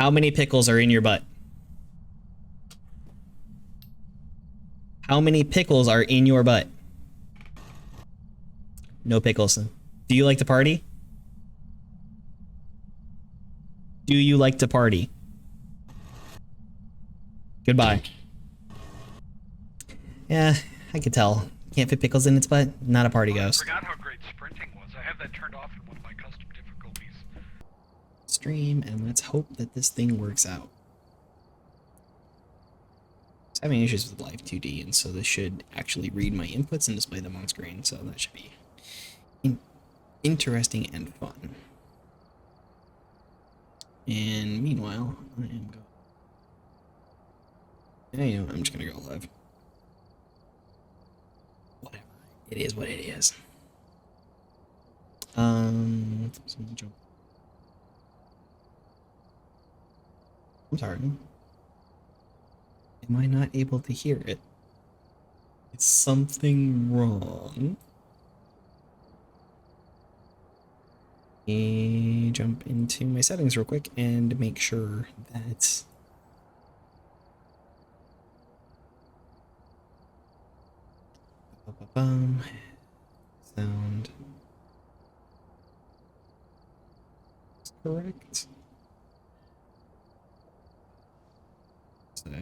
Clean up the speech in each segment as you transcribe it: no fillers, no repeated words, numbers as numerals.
How many pickles are in your butt? How many pickles are in your butt? No pickles. Do you like to party? Do you like to party? Goodbye. Yeah, I could tell. Can't fit pickles in its butt. Not a party ghost. I forgot how great sprinting was. I have that turned off in one of my custom difficulties. Stream, and let's hope that this thing works out. I was having issues with Live 2D, and so this should actually read my inputs and display them on screen, so that should be interesting and fun. And meanwhile, I am going. Yeah, you know, I'm just gonna go live. Whatever. It is what it is. So jump. I'm sorry. Am I not able to hear it? Is something wrong? Jump into my settings real quick and make sure that sound is correct. So no,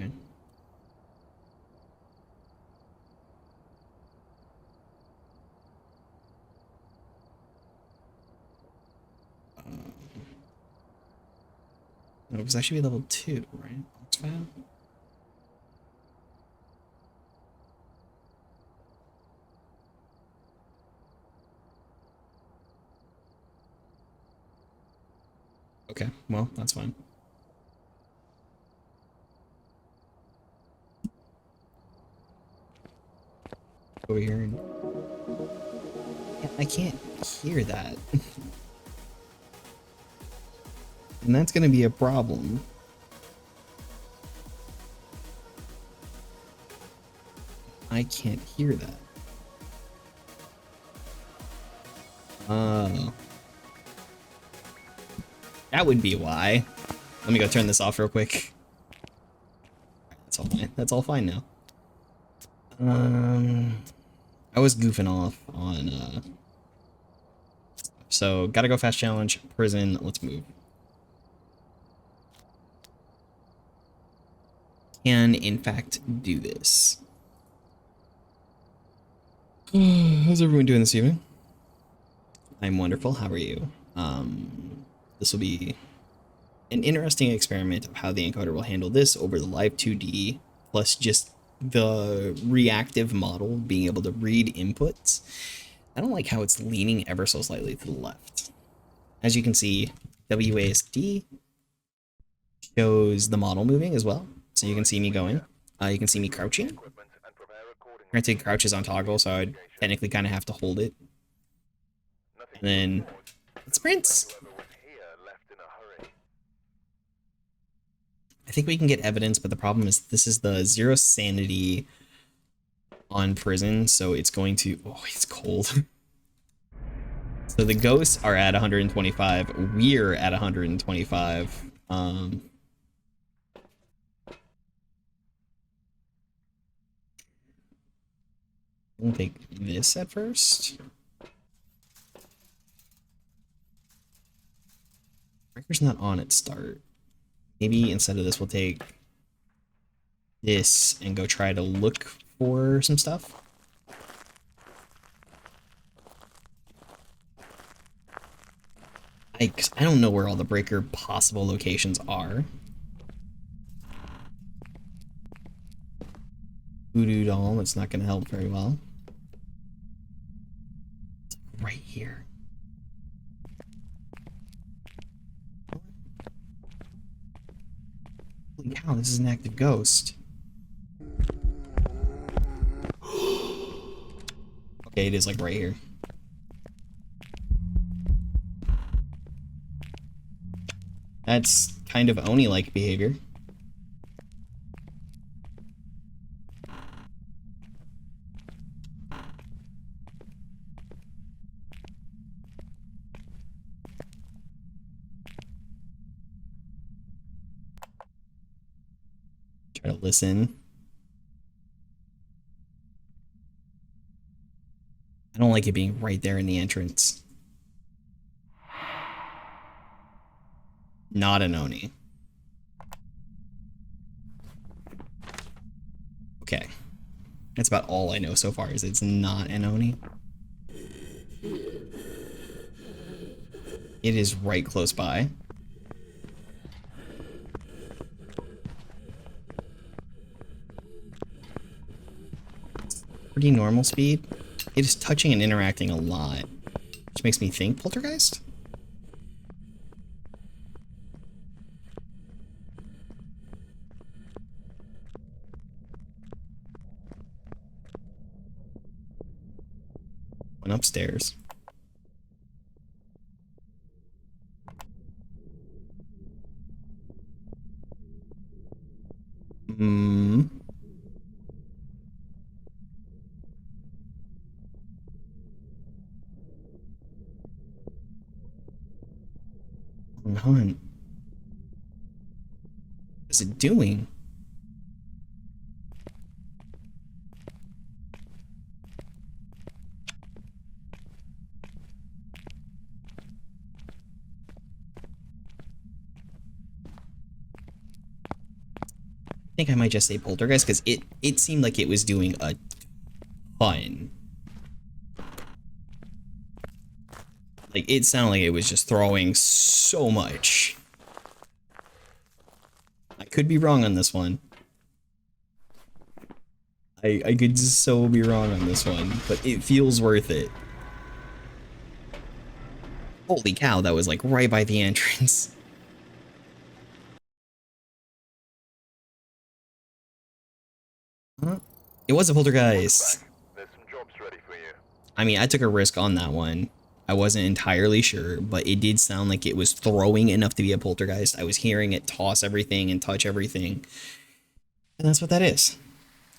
because I should be level 2, right? That's fine. Okay, well, that's fine. Over here and yeah, I can't hear that. And that's gonna be a problem. I can't hear that. That would be why. Let me go turn this off real quick. That's all fine. That's all fine now. I was goofing off on so gotta go fast challenge, prison, let's move. Can in fact do this. How's everyone doing this evening? I'm wonderful. How are you? This will be an interesting experiment of how the encoder will handle this over the live 2D, plus just the reactive model being able to read inputs. I don't like how it's leaning ever so slightly to the left. As you can see, WASD shows the model moving as well. So you can see me going. You can see me crouching. Granted, crouch is on toggle, so I'd technically kind of have to hold it. And then it sprints. I think we can get evidence, but the problem is this is the 0 sanity on prison, so it's going to... Oh, it's cold. So the ghosts are at 125. We're at 125. We'll take this at first. Breaker's not on at start. Maybe instead of this, we'll take this and go try to look for some stuff. I don't know where all the breaker possible locations are. Voodoo doll, that's not going to help very well. It's right here. Holy cow, this is an active ghost. Okay, it is like right here. That's kind of Oni-like behavior. Try to listen. I don't like it being right there in the entrance. Not an Oni. Okay. That's about all I know so far, is it's not an Oni. It is right close by. Pretty normal speed. It is touching and interacting a lot, which makes me think poltergeist? Went upstairs. Hunt. What is it doing? I think I might just say poltergeist because it seemed like it was doing a ton. Like, it sounded like it was just throwing so much. I could be wrong on this one. I could so be wrong on this one, but it feels worth it. Holy cow, that was like right by the entrance. Huh? It was a poltergeist. There's some jobs ready for you. I mean, I took a risk on that one. I wasn't entirely sure, but it did sound like it was throwing enough to be a poltergeist. I was hearing it toss everything and touch everything. And that's what that is.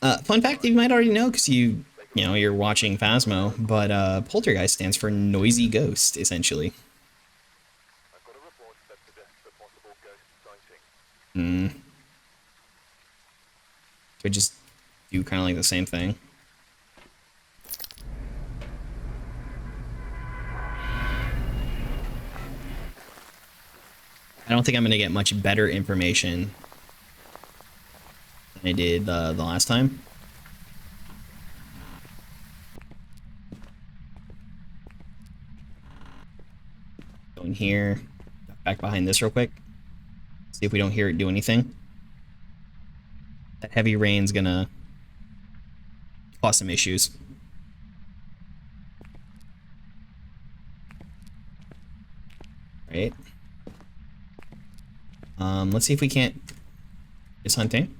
Fun fact you might already know because you're watching Phasmo, but poltergeist stands for noisy ghost, essentially. I've got a report that suggests a possible ghost sighting. Could just do kind of like the same thing. I don't think I'm going to get much better information than I did the last time. Go in here, back behind this real quick. See if we don't hear it do anything. That heavy rain's gonna cause some issues. Right. Let's see if we can't. Is hunting.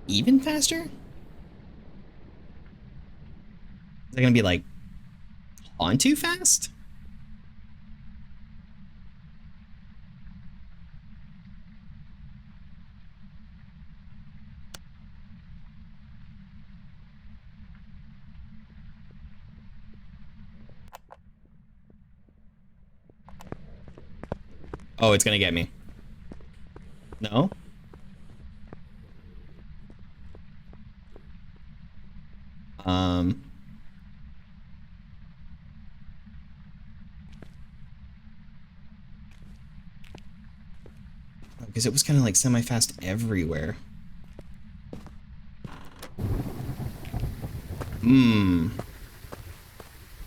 Even faster? Is it gonna be like on too fast? Oh, it's gonna get me. No? Because it was kind of like semi-fast everywhere.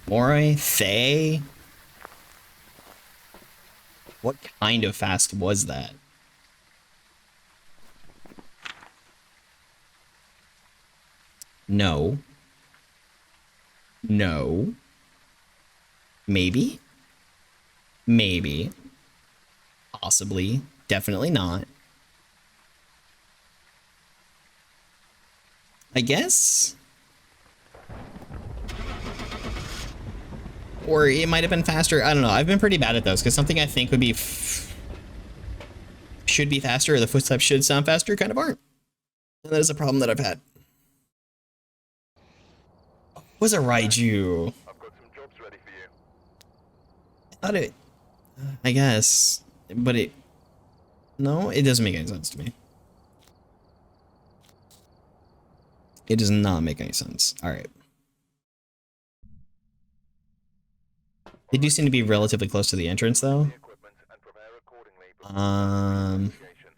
Moray? Thay? What kind of fast was that? No. No. Maybe? Maybe. Possibly. Definitely not. I guess? Or it might have been faster. I don't know. I've been pretty bad at those because something I think would be should be faster or the footsteps should sound faster kind of aren't. And that is a problem that I've had. Was a Raiju. I've got some jobs ready for you. I thought it. I guess. But it. No, it doesn't make any sense to me. It does not make any sense. Alright. They do seem to be relatively close to the entrance, though. The equipment and prepare accordingly before investigation.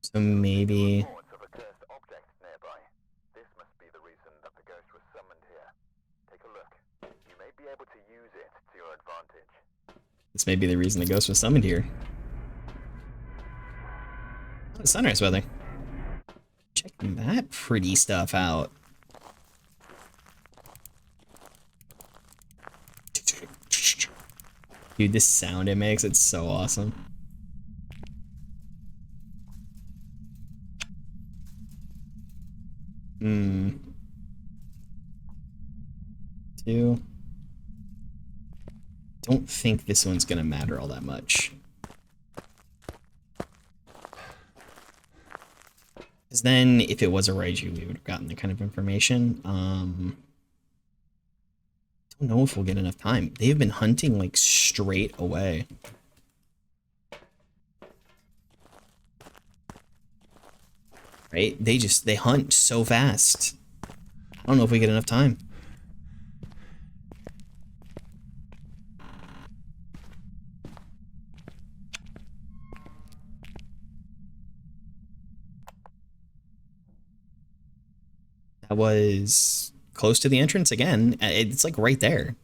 So maybe. Reports of a cursed object nearby. This must be the reason that the ghost was summoned here. Take a look. You may be able to use it to your advantage. This may be the reason the ghost was summoned here. Oh, sunrise weather. Check that pretty stuff out. Dude, this sound it makes, it's so awesome. Two. Don't think this one's gonna matter all that much. Because then, if it was a Raiju, we would have gotten that kind of information. Don't know if we'll get enough time. They've been hunting like straight away. Right? They hunt so fast. I don't know if we get enough time. That was close to the entrance again. It's like right there.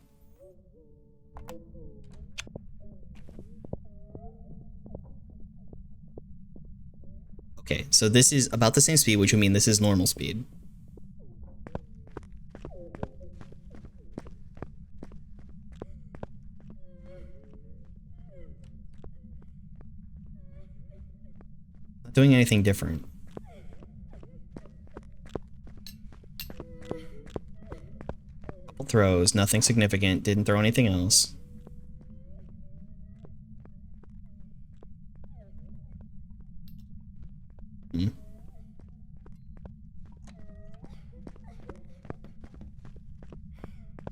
Okay, so this is about the same speed, which would mean this is normal speed. Not doing anything different. Throws, nothing significant, didn't throw anything else.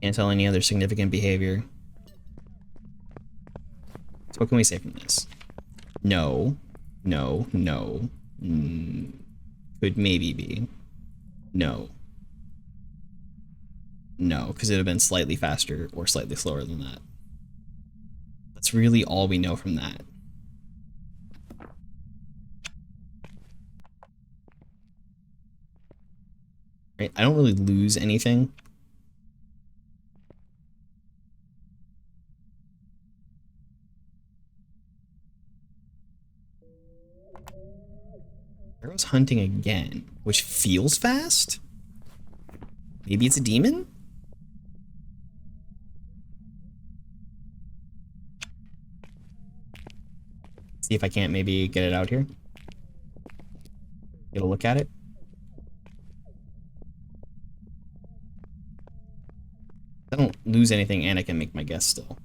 Can't tell any other significant behavior. So what can we say from this? No. No. No. Could maybe be. No. No, because it would have been slightly faster or slightly slower than that. That's really all we know from that. Right? I don't really lose anything. Arrow's hunting again, which feels fast? Maybe it's a demon? See if I can't maybe get it out here. Get a look at it. I don't lose anything and I can make my guess still.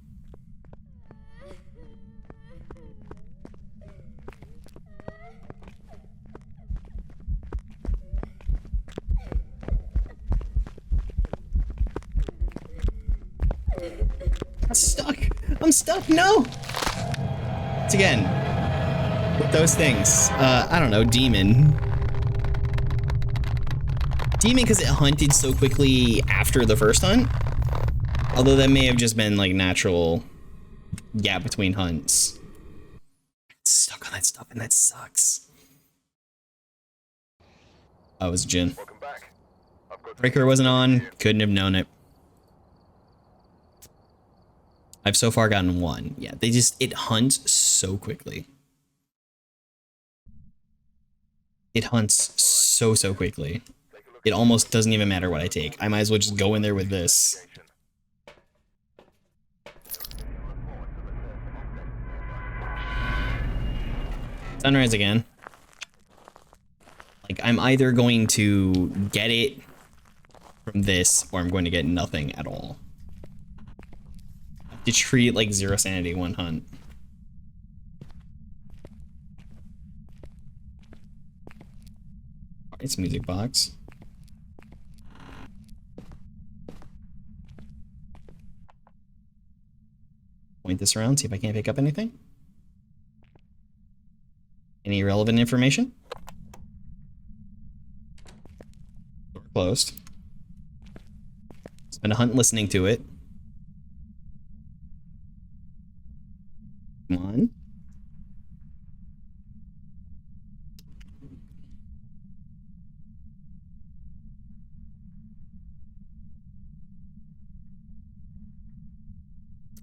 I'm stuck. I'm stuck. No. It's again. With those things. I don't know. Demon. Demon because it hunted so quickly after the first hunt. Although that may have just been like natural gap between hunts. Stuck on that stuff and that sucks. Oh, it was Jin. Welcome back. Breaker wasn't on. Couldn't have known it. I've so far gotten one. Yeah, it hunts so quickly. It hunts so quickly. It almost doesn't even matter what I take. I might as well just go in there with this. Sunrise again. Like, I'm either going to get it from this, or I'm going to get nothing at all. To treat like 0 sanity 1 hunt. It's music box. Point this around, see if I can't pick up anything. Any relevant information? Door closed. Spend a hunt listening to it. Come on.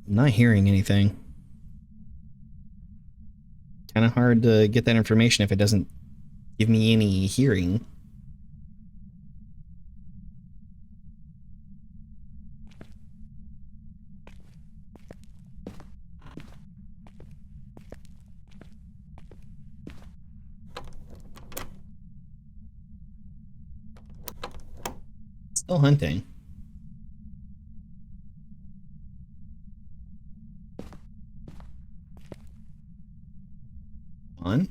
I'm not hearing anything. Kind of hard to get that information if it doesn't give me any hearing. Still hunting. On.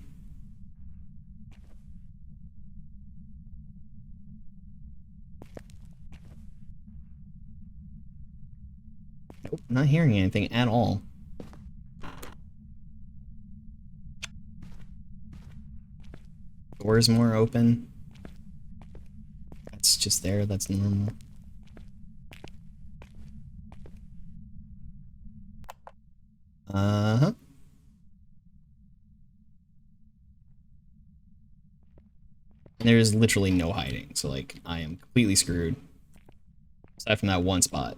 Nope, not hearing anything at all. Doors more open. That's just there, that's normal. Uh-huh. There's literally no hiding, so like I am completely screwed. Aside from that one spot.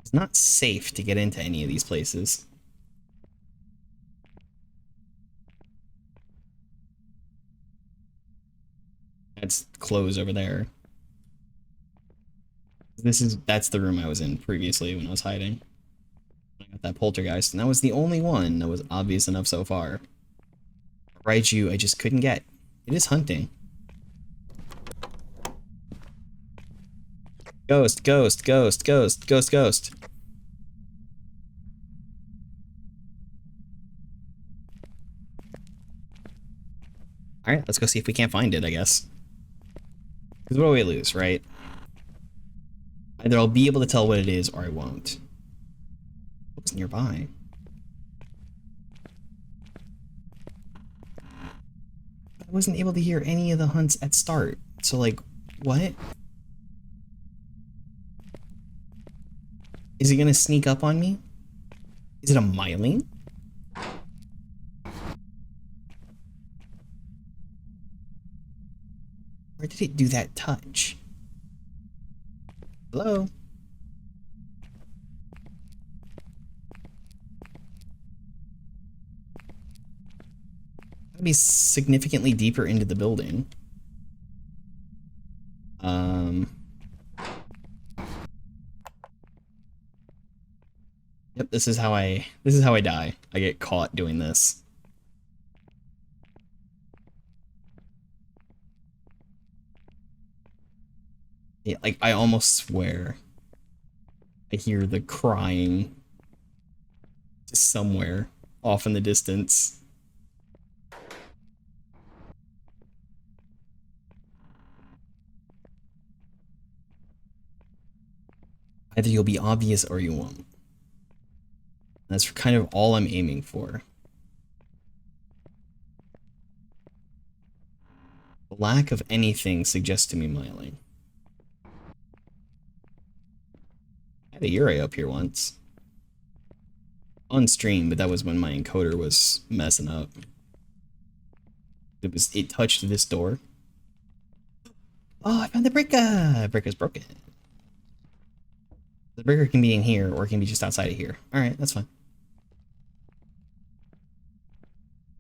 It's not safe to get into any of these places. That's closed over there. That's the room I was in previously when I was hiding. I got that poltergeist, and that was the only one that was obvious enough so far. Raiju, I just couldn't get. It is hunting. Ghost, ghost, ghost, ghost, ghost, ghost. Alright, let's go see if we can't find it, I guess. Because what do we lose, right? Either I'll be able to tell what it is, or I won't. What's nearby? I wasn't able to hear any of the hunts at start. So, like, what? Is it gonna sneak up on me? Is it a myling? Where did it do that touch? Hello? Gotta be significantly deeper into the building. Yep, this is how I die. I get caught doing this. Yeah, like I almost swear I hear the crying just somewhere off in the distance. Either you'll be obvious or you won't. That's kind of all I'm aiming for. The lack of anything suggests to me myling. I had a Yurei up here once. On stream, but that was when my encoder was messing up. It touched this door. Oh, I found the Bricka! Bricka's broken. The Bricka can be in here, or it can be just outside of here. Alright, that's fine.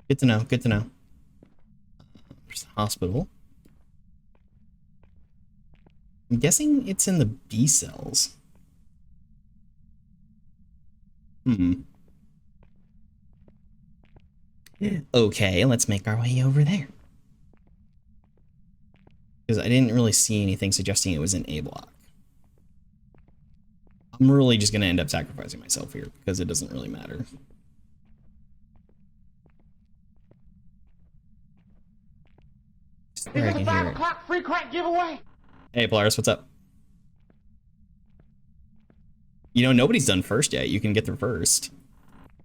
Good to know, good to know. There's the hospital. I'm guessing it's in the B cells. Okay, let's make our way over there. Because I didn't really see anything suggesting it was an A block. I'm really just going to end up sacrificing myself here, because it doesn't really matter. swear I can hear it. 5 o'clock free crack giveaway. Hey, Polaris, what's up? You know, nobody's done first yet. You can get there first.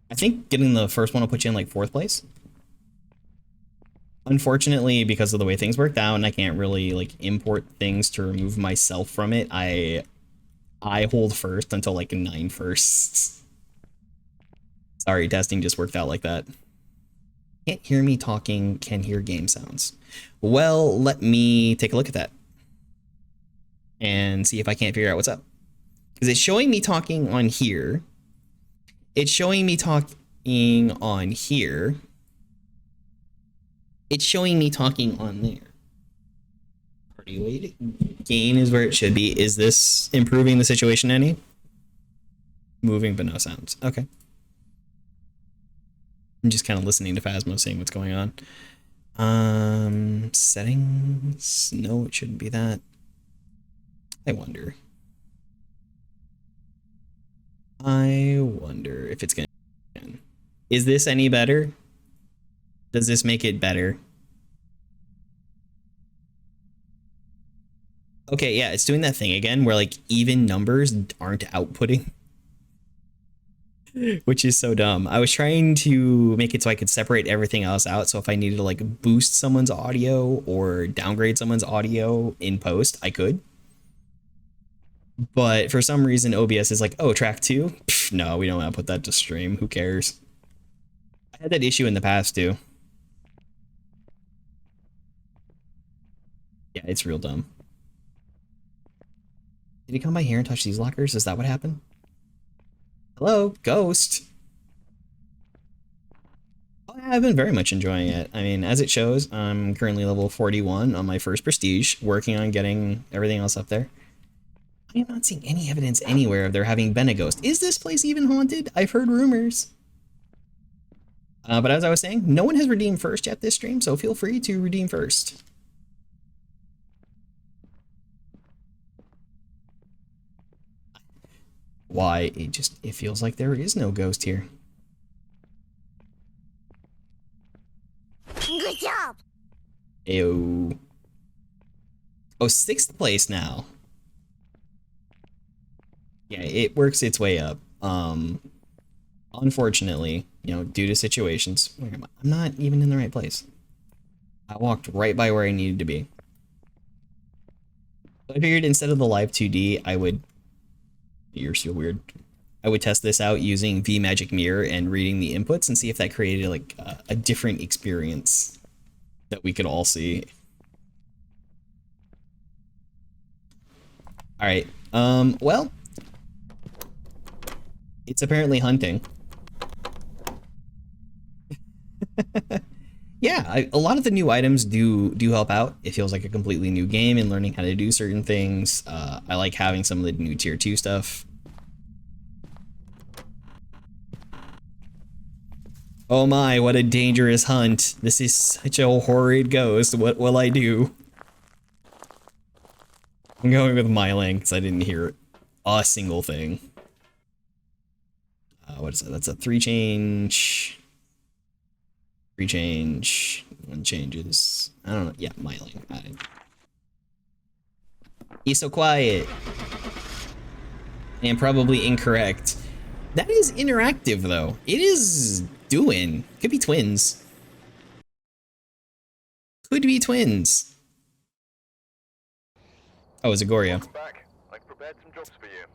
I think getting the first one will put you in like 4th place. Unfortunately, because of the way things worked out and I can't really like import things to remove myself from it, I hold first until like 9 firsts. Sorry, testing just worked out like that. Can't hear me talking, can hear game sounds. Well, let me take a look at that and see if I can't figure out what's up. Because it's showing me talking on here. It's showing me talking on here. It's showing me talking on there. Party weight gain is where it should be. Is this improving the situation any? Moving but no sounds. Okay. I'm just kind of listening to Phasmo, seeing what's going on. Settings. No, it shouldn't be that. I wonder if it's gonna. Is this any better? Does this make it better? Okay, yeah, it's doing that thing again where like even numbers aren't outputting. Which is so dumb. I was trying to make it so I could separate everything else out. So if I needed to like boost someone's audio or downgrade someone's audio in post, I could. But for some reason, OBS is like, oh, track 2? Pff, no, we don't want to put that to stream. Who cares? I had that issue in the past too. Yeah, it's real dumb. Did he come by here and touch these lockers? Is that what happened? Hello, Ghost. Oh, I've been very much enjoying it. I mean, as it shows, I'm currently level 41 on my first prestige, working on getting everything else up there. I am not seeing any evidence anywhere of there having been a ghost. Is this place even haunted? I've heard rumors. But as I was saying, no one has redeemed first yet this stream, so feel free to redeem first. Why? It feels like there is no ghost here. Good job. Ayo. Oh, 6th place now. Yeah, it works its way up. Unfortunately, you know, due to situations, where am I? I'm not even in the right place. I walked right by where I needed to be. So I figured instead of the live 2D, I would... You're so weird. I would test this out using V Magic Mirror and reading the inputs and see if that created like a different experience that we could all see. All right. Well, it's apparently hunting. Yeah, a lot of the new items do help out. It feels like a completely new game and learning how to do certain things. I like having some of the new tier 2 stuff. Oh my, what a dangerous hunt. This is such a horrid ghost. What will I do? I'm going with Myling because I didn't hear a single thing. What is that? That's a 3 change. 3 change. 1 changes. I don't know. Yeah, Myling. He's so quiet. And probably incorrect. That is interactive though. It is doing. Could be twins. Could be twins. Oh, it's a Goryo. Welcome back. I've prepared some jobs for you.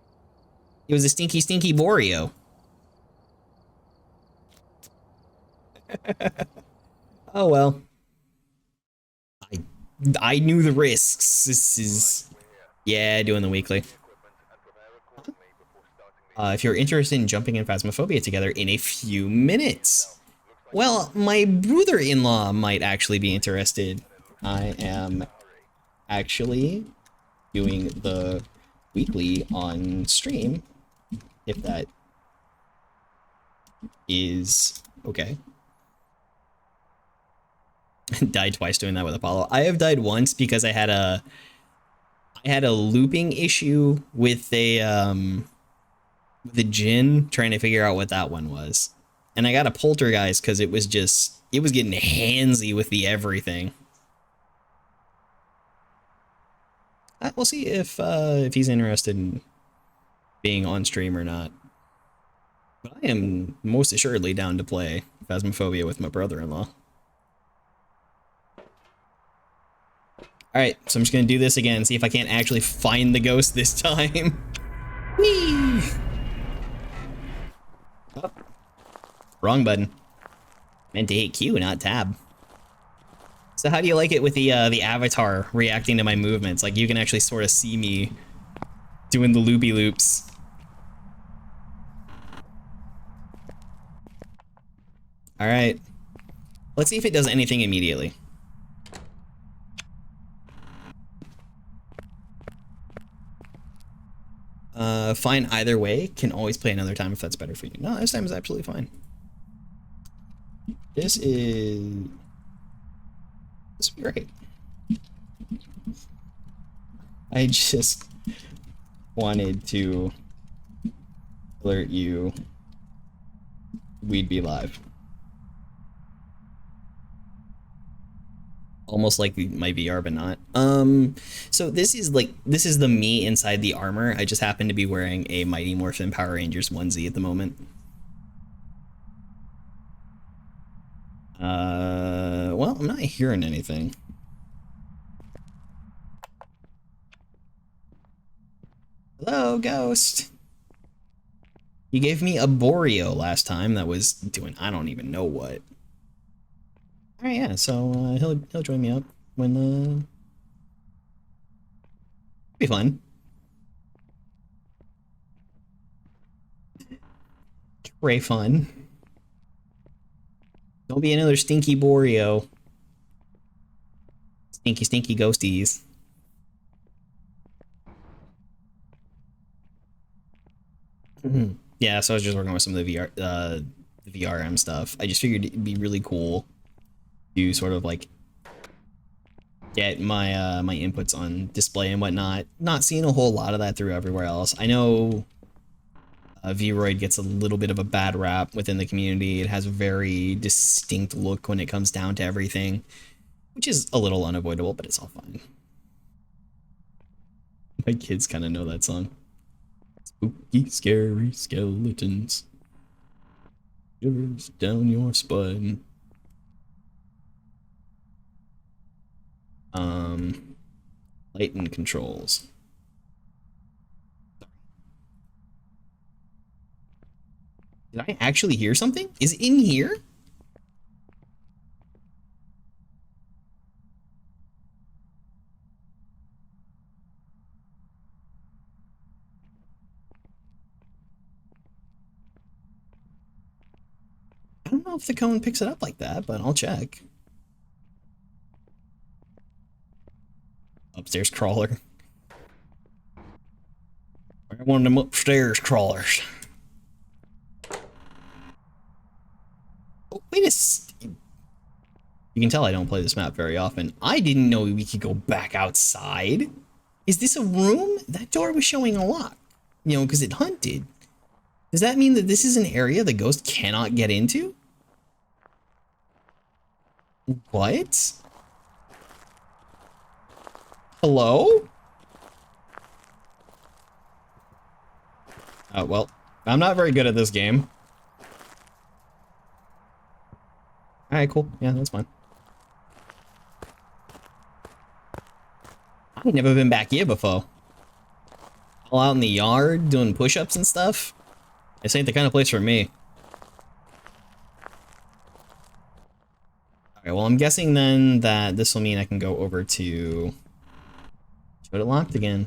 It was a stinky, stinky Borio. Oh well. I knew the risks. This is... Yeah, doing the weekly. If you're interested in jumping in Phasmophobia together in a few minutes. Well, my brother-in-law might actually be interested. I am actually doing the weekly on stream, if that is okay. Died twice doing that with Apollo. I have died once because I had a looping issue with the djinn, trying to figure out what that one was. And I got a poltergeist because it was getting handsy with the everything. We'll see if he's interested in being on stream or not. But I am most assuredly down to play Phasmophobia with my brother-in-law. Alright, so I'm just gonna do this again, see if I can't actually find the ghost this time. Whee! Oh. Wrong button. Meant to hit Q, not tab. So how do you like it with the avatar reacting to my movements? Like, you can actually sort of see me doing the loopy loops. Alright. Let's see if it does anything immediately. Fine either way. Can always play another time if that's better for you. No, this time is absolutely fine. This is great. I just wanted to alert you we'd be live. Almost like my VR, but not. So this is the me inside the armor. I just happen to be wearing a Mighty Morphin Power Rangers onesie at the moment. Well, I'm not hearing anything. Hello, ghost. You gave me a Boreal last time that was doing I don't even know what. All right, yeah. So he'll join me up when be fun. Very fun. Don't be another stinky Boreal. Stinky, stinky ghosties. Yeah, so I was just working with some of the VRM stuff. I just figured it'd be really cool to sort of like get my my inputs on display and whatnot. Not seeing a whole lot of that through everywhere else. I know Vroid gets a little bit of a bad rap within the community. It has a very distinct look when it comes down to everything, which is a little unavoidable, but it's all fine. My kids kind of know that song. Spooky, scary skeletons. Shivers down your spine. Light and controls. Did I actually hear something? Is it in here? I don't know if the cone picks it up like that, but I'll check. Upstairs crawler. One of them upstairs crawlers. Oh, wait a second. You can tell I don't play this map very often. I didn't know we could go back outside. Is this a room? That door was showing a lock. You know, because it hunted. Does that mean that this is an area the ghost cannot get into? What? Hello? Oh, well, I'm not very good at this game. Alright, cool. Yeah, that's fine. I've never been back here before. All out in the yard doing push-ups and stuff. This ain't the kind of place for me. Alright, well, I'm guessing then that this will mean I can go over to... Showed it locked again.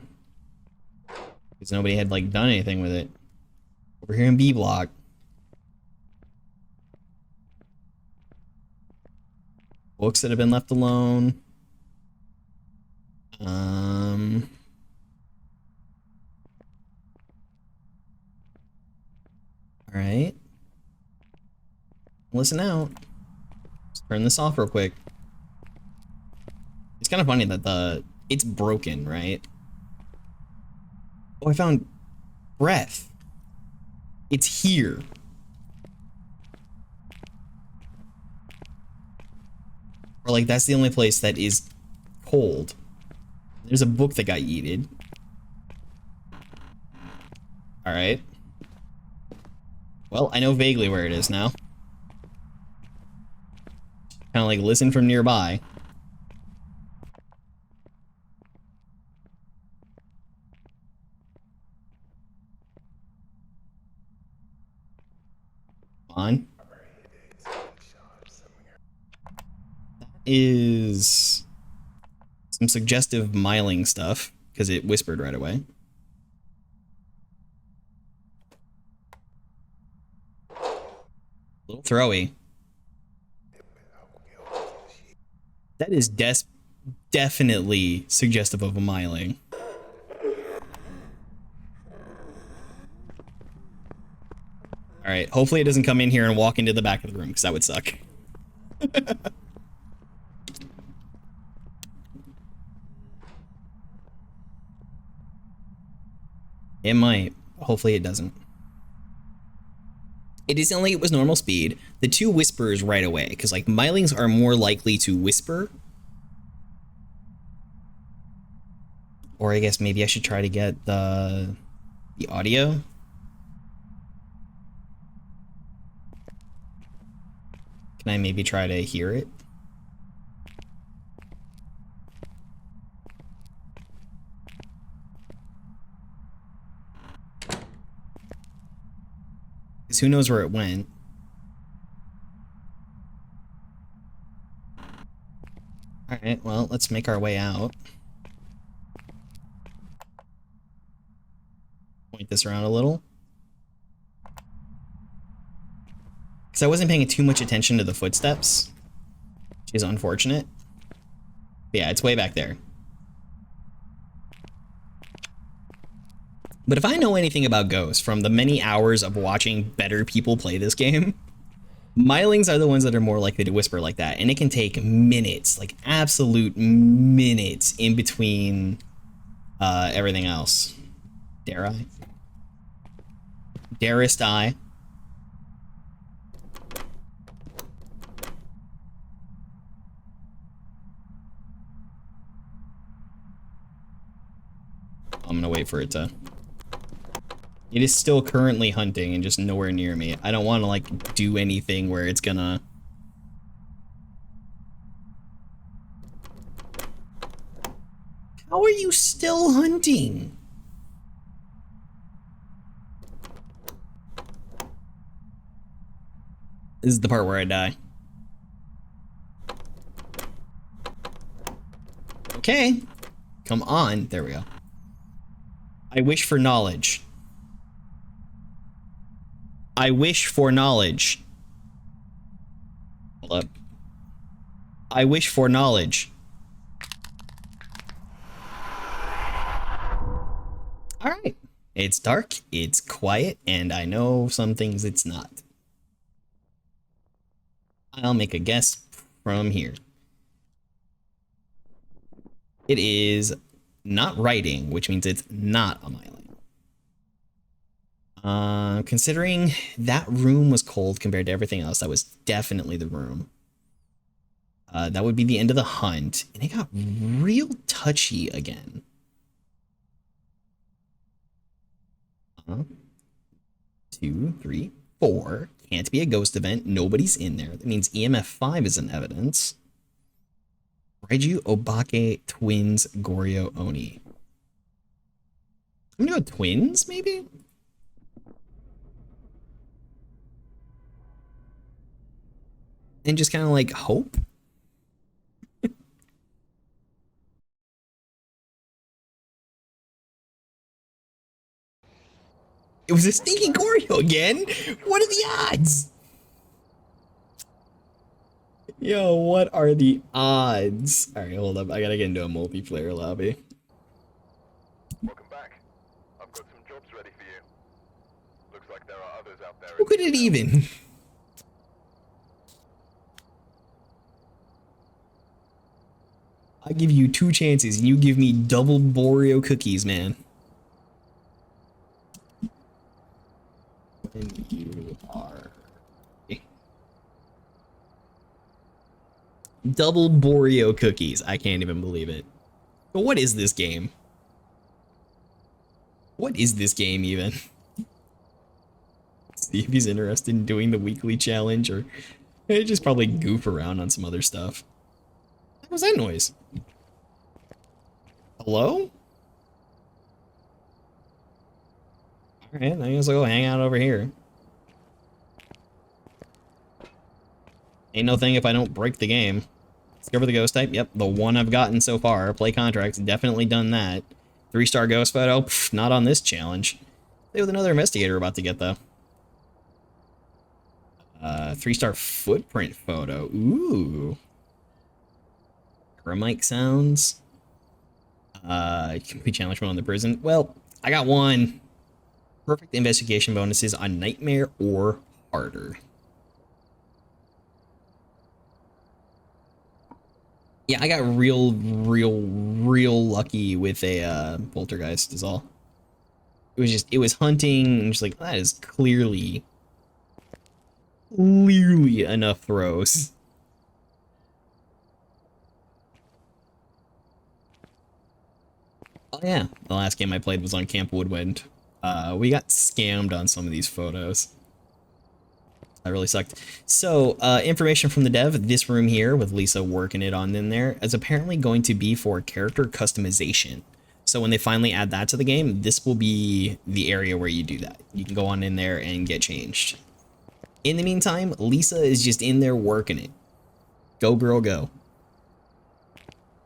Because nobody had, like, done anything with it. Over here in B block. Books that have been left alone. Alright. Listen out. Let's turn this off real quick. It's kind of funny that it's broken, right? Oh, I found breath. It's here. Or like that's the only place that is cold. There's a book that got yeeted. Alright. Well, I know vaguely where it is now. Kind of like listen from nearby. Come on. That is some suggestive miling stuff, because it whispered right away. A little throwy. That is definitely suggestive of a miling. Alright, hopefully it doesn't come in here and walk into the back of the room, because that would suck. It might. Hopefully it doesn't. It is only it was normal speed. The two whispers right away, because like milings are more likely to whisper. Or I guess maybe I should try to get the audio. Can I maybe try to hear it? Because who knows where it went. Alright, well, let's make our way out. Point this around a little. Because I wasn't paying too much attention to the footsteps, which is unfortunate. But yeah, it's way back there. But if I know anything about ghosts from the many hours of watching better people play this game, milings are the ones that are more likely to whisper like that. And it can take minutes, like absolute minutes in between everything else. Dare I? Darest I? I'm gonna wait for it to... It is still currently hunting and just nowhere near me. I don't want to, like, do anything where it's gonna... How are you still hunting? This is the part where I die. Okay. Come on. There we go. I wish for knowledge. I wish for knowledge. Hold up. I wish for knowledge. Alright. It's dark, it's quiet, and I know some things it's not. I'll make a guess from here. It is not writing, which means it's not a miling. Considering that room was cold compared to everything else, that was definitely the room. That would be the end of the hunt, and it got real touchy again. 2, 3, 4. Can't be a ghost event. Nobody's in there. That means EMF 5 is in evidence. Raiju, Obake, Twins, Goryo, Oni. I'm gonna go Twins, maybe? And just kind of like hope? It was a stinky Goryo again? What are the odds? Yo, what are the odds? Alright, hold up. I gotta get into a multiplayer lobby. Welcome back. I've got some jobs ready for you. Looks like there are others out there. Who could it even? I give you 2 chances and you give me double Boreo cookies, man. And you are... Double Boreo cookies. I can't even believe it. But what is this game? What is this game even? See if he's interested in doing the weekly challenge, or just probably goof around on some other stuff. What was that noise? Hello? Alright, I guess I'll go hang out over here. Ain't no thing if I don't break the game. Discover the ghost type. Yep, the one I've gotten so far. Play contracts. Definitely done that. 3-star ghost photo. Pff, not on this challenge. Play with another investigator about to get, though. 3-star footprint photo. Ooh. Chromite sounds. Complete challenge mode on the prison. Well, I got one. Perfect investigation bonuses on Nightmare or harder. Yeah, I got real lucky with a poltergeist is all. It was hunting and just like, that is clearly enough throws. Oh yeah, the last game I played was on Camp Woodwind. We got scammed on some of these photos. That really sucked. So, information from the dev, this room here with Lisa working it on in there is apparently going to be for character customization. So when they finally add that to the game, this will be the area where you do that. You can go on in there and get changed. In the meantime, Lisa is just in there working it. Go girl, go.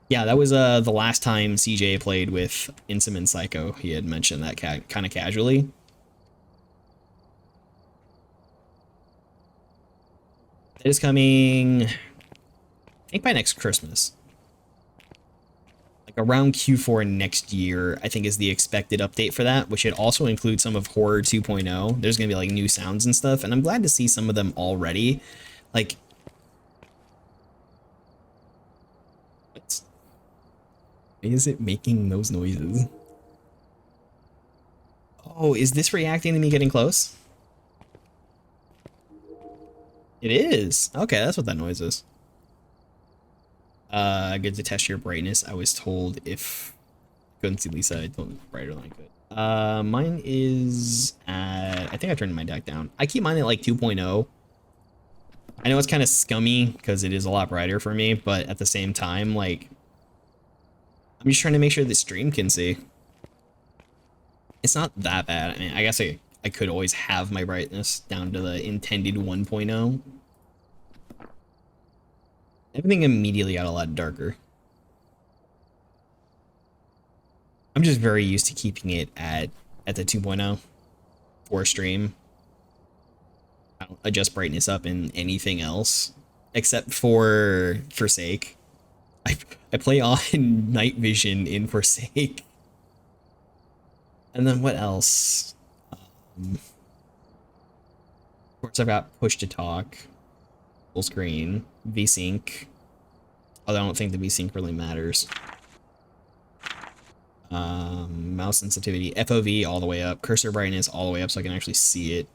Yeah, that was the last time CJ played with Insim Psycho. He had mentioned that kind of casually. It is coming, I think, by next Christmas. Like around Q4 next year, I think is the expected update for that, which should also include some of Horror 2.0. There's going to be like new sounds and stuff, and I'm glad to see some of them already. Like, why is it making those noises? Oh, is this reacting to me getting close? It is. Okay, that's what that noise is. Good to test your brightness. I was told if I couldn't see Lisa, I told it brighter than I could. Mine is at, I think I turned my deck down. I keep mine at like 2.0. I know it's kind of scummy because it is a lot brighter for me, but at the same time, like, I'm just trying to make sure the stream can see. It's not that bad. I mean, I guess I could always have my brightness down to the intended 1.0. Everything immediately got a lot darker. I'm just very used to keeping it at the 2.0 for stream. I don't adjust brightness up in anything else except for Forsake. I play on night vision in Forsake. And then what else? Of course, I've got push to talk, full screen, VSync. Although I don't think the VSync really matters. Mouse sensitivity, FOV all the way up, cursor brightness all the way up so I can actually see it.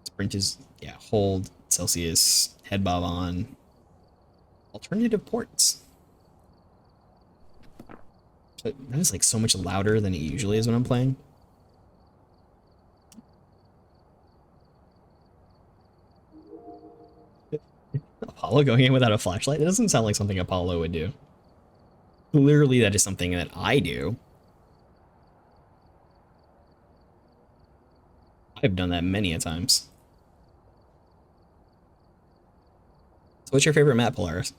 Sprint is, yeah, hold, Celsius, head bob on. Alternative ports. That is like so much louder than it usually is when I'm playing. Apollo going in without a flashlight? It doesn't sound like something Apollo would do. Clearly that is something that I do. I've done that many a times. So what's your favorite map, Polaris?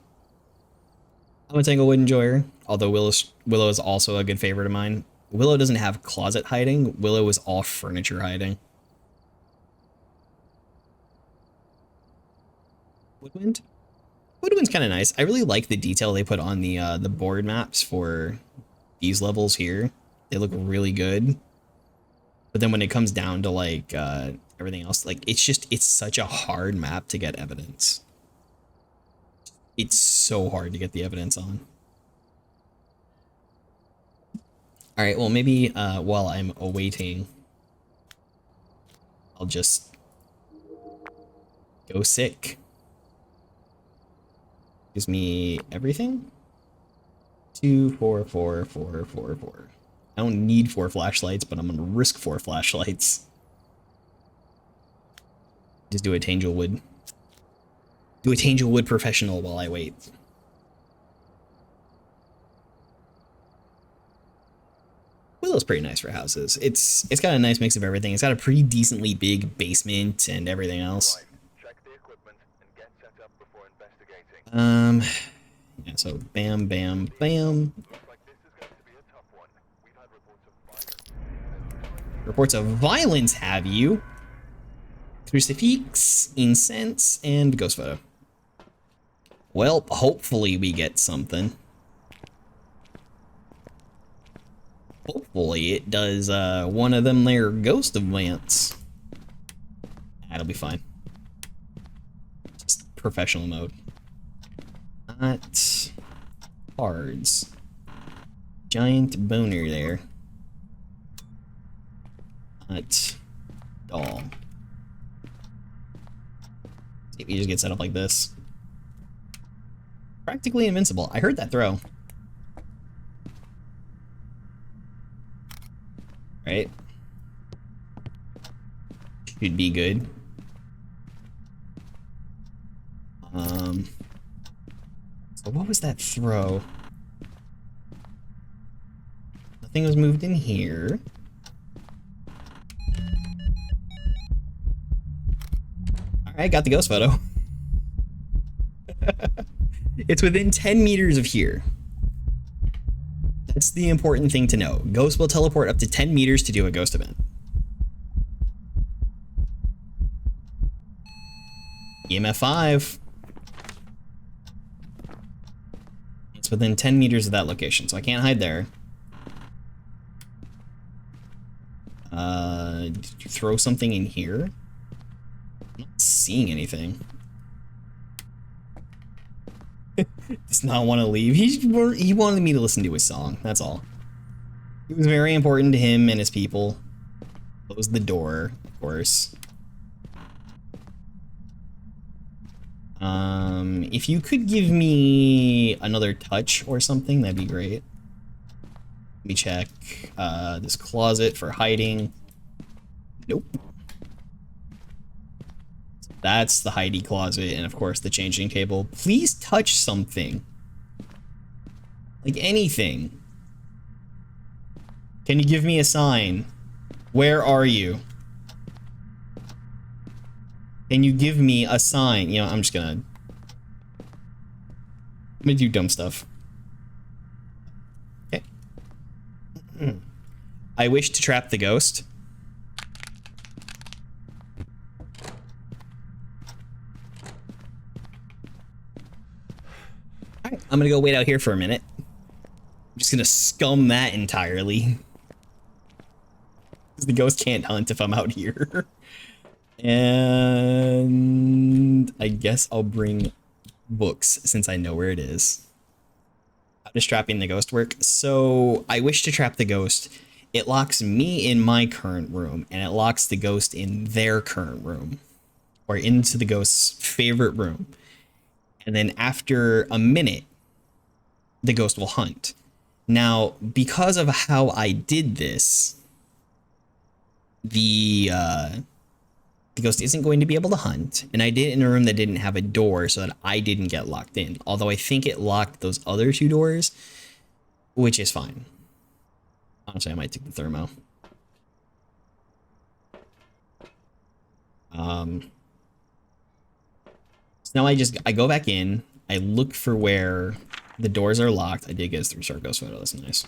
I'm a Tanglewood enjoyer, although Willow is also a good favorite of mine. Willow doesn't have closet hiding. Willow is all furniture hiding. Woodwind? Woodwind's kind of nice. I really like the detail they put on the board maps for these levels here. They look really good. But then when it comes down to like everything else, like it's such a hard map to get evidence. It's so hard to get the evidence on. All right, well, maybe while I'm awaiting, I'll just go sick. Gives me everything? 2, 4, 4, 4, 4, 4. I don't need 4 flashlights, but I'm gonna risk 4 flashlights. Just do a Tanglewood. Do a Tanglewood professional while I wait. Willow's pretty nice for houses. It's got a nice mix of everything. It's got a pretty decently big basement and everything else. Check the equipment and get set up before investigating. Yeah, so bam, bam, bam. Looks like this is going to be a tough one. We've had reports of violence. Reports of violence, have you? Crucifix, incense, and ghost photo. Well, hopefully we get something. Hopefully it does one of them there ghost events. That'll be fine. Just professional mode. Not cards. Giant boner there. Not doll. See if you just get set up like this. Practically invincible. I heard that throw. Right? Should be good. So what was that throw? Nothing was moved in here. Alright, got the ghost photo. It's within 10 meters of here. That's the important thing to know. Ghosts will teleport up to 10 meters to do a ghost event. EMF 5. It's within 10 meters of that location, so I can't hide there. Did you throw something in here? I'm not seeing anything. Does not want to leave. He wanted me to listen to his song. That's all. It was very important to him and his people. Close the door, of course. If you could give me another touch or something, that'd be great. Let me check this closet for hiding. Nope. That's the hidey closet, and of course the changing table. Please touch something. Like anything. Can you give me a sign? Where are you? Can you give me a sign? You know, I'm gonna do dumb stuff. Okay. I wish to trap the ghost. Alright, I'm gonna go wait out here for a minute. I'm just gonna scum that entirely. Because the ghost can't hunt if I'm out here. And I guess I'll bring books since I know where it is. How does trapping the ghost work? So I wish to trap the ghost. It locks me in my current room, and it locks the ghost in their current room, or into the ghost's favorite room. And then after a minute, the ghost will hunt. Now, because of how I did this, the ghost isn't going to be able to hunt, and I did it in a room that didn't have a door so that I didn't get locked in. Although I think it locked those other 2 doors, which is fine. Honestly, I might take the thermo. So now I go back in, I look for where the doors are locked. I did get a 3-star ghost photo, that's nice.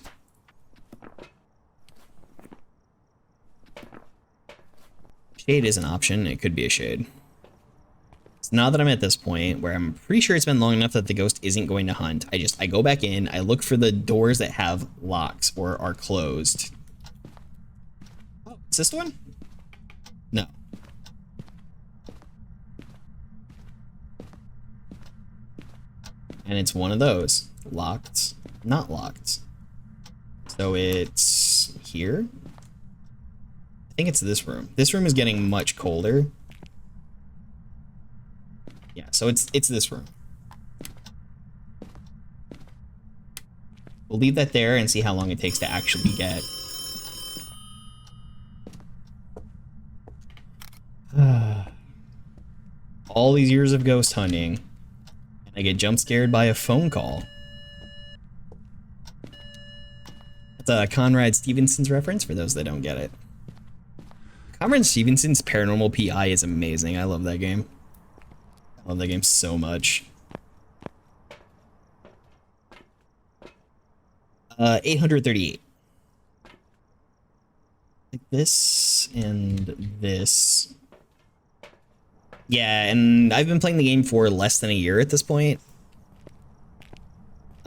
Shade is an option, it could be a shade. So now that I'm at this point where I'm pretty sure it's been long enough that the ghost isn't going to hunt, I go back in, I look for the doors that have locks or are closed. Oh, is this the one? No. And it's one of those. Locked, not locked. So it's here. I think it's this room. This room is getting much colder. Yeah, so it's this room. We'll leave that there and see how long it takes to actually get. All these years of ghost hunting, and I get jump scared by a phone call. That's a Conrad Stevenson's reference for those that don't get it. Conrad Stevenson's Paranormal PI is amazing. I love that game. I love that game so much. 838. Like this and this. Yeah, and I've been playing the game for less than a year at this point.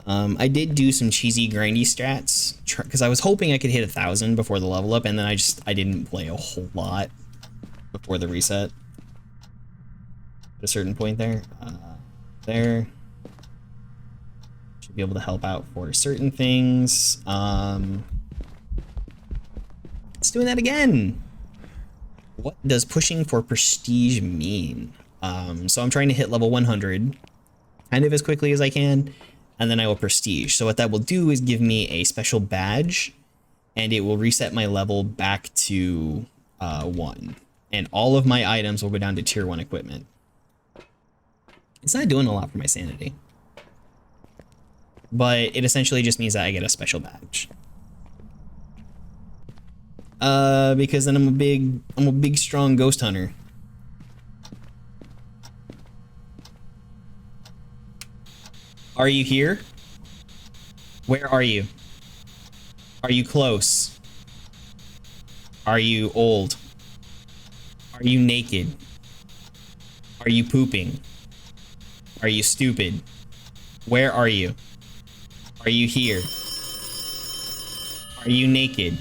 I did do some cheesy grindy strats because I was hoping I could hit 1,000 before the level up, and then I didn't play a whole lot before the reset. At a certain point there, there should be able to help out for certain things. It's doing that again. What does pushing for prestige mean? So I'm trying to hit level 100 kind of as quickly as I can, and then I will prestige. So what that will do is give me a special badge, and it will reset my level back to 1. And all of my items will go down to tier 1 equipment. It's not doing a lot for my sanity, but it essentially just means that I get a special badge. Because then I'm a big strong ghost hunter. Are you here? Where are you? Are you close? Are you old? Are you naked? Are you pooping? Are you stupid? Where are you? Are you here? Are you naked?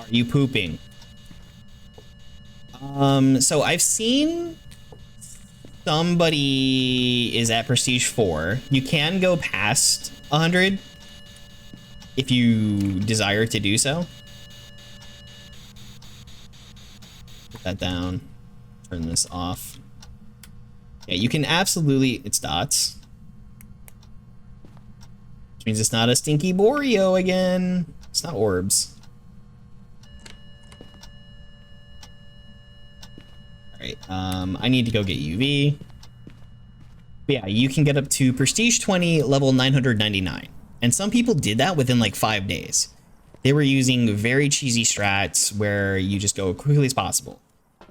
Are you pooping? So I've seen somebody is at Prestige 4. You can go past 100 if you desire to do so. Put that down. Turn this off. Yeah, you can absolutely... It's dots. Which means it's not a stinky Boreal again. It's not orbs. Alright, I need to go get UV. But yeah, you can get up to Prestige 20, level 999. And some people did that within like 5 days. They were using very cheesy strats where you just go as quickly as possible.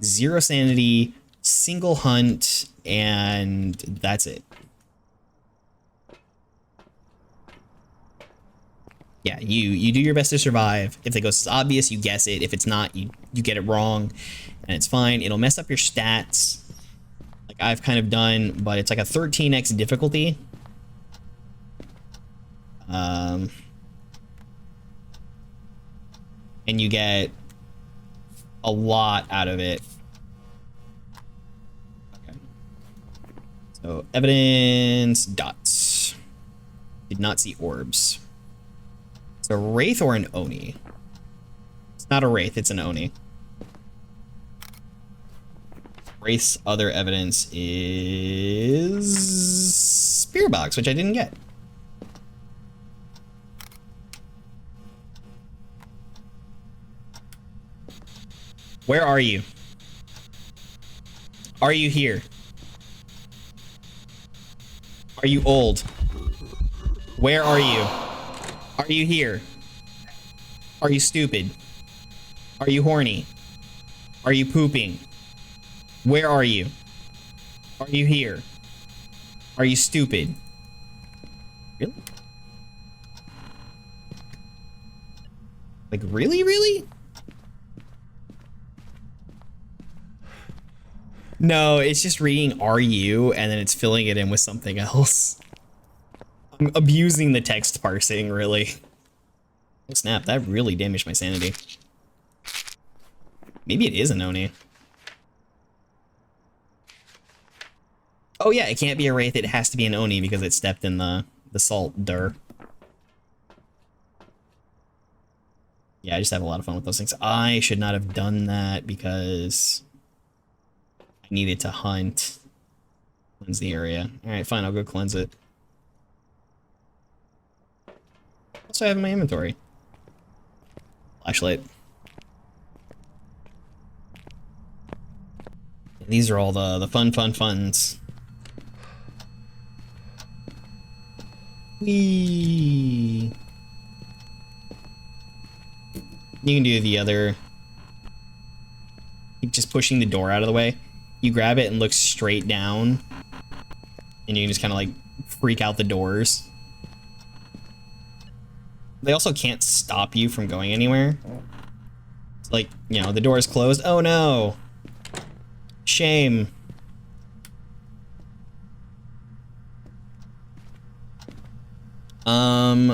0 sanity, single hunt, and that's it. Yeah, you do your best to survive. If the ghost is obvious, you guess it. If it's not, you get it wrong, and it's fine. It'll mess up your stats, like I've kind of done, but it's like a 13x difficulty. And you get a lot out of it. Okay. So evidence dots. Did not see orbs. It's a wraith or an oni. It's not a wraith, it's an oni. Wraith's other evidence is spear box, which I didn't get. Where are you? Are you here? Are you old? Where are you? Are you here? Are you stupid? Are you horny? Are you pooping? Where are you? Are you here? Are you stupid? Really? Like, really, really? No, it's just reading "are you" and then it's filling it in with something else. I'm abusing the text parsing, really. Oh snap, that really damaged my sanity. Maybe it is an oni. Oh yeah, it can't be a wraith, it has to be an oni because it stepped in the salt dur. Yeah, I just have a lot of fun with those things. I should not have done that because I needed to hunt. Cleanse the area. Alright, fine, I'll go cleanse it. What do I have in my inventory? Flashlight. These are all the funs. Whee! You can do the other. Keep just pushing the door out of the way. You grab it and look straight down. And you can just kind of like freak out the doors. They also can't stop you from going anywhere. It's like, you know, the door is closed. Oh no! Shame.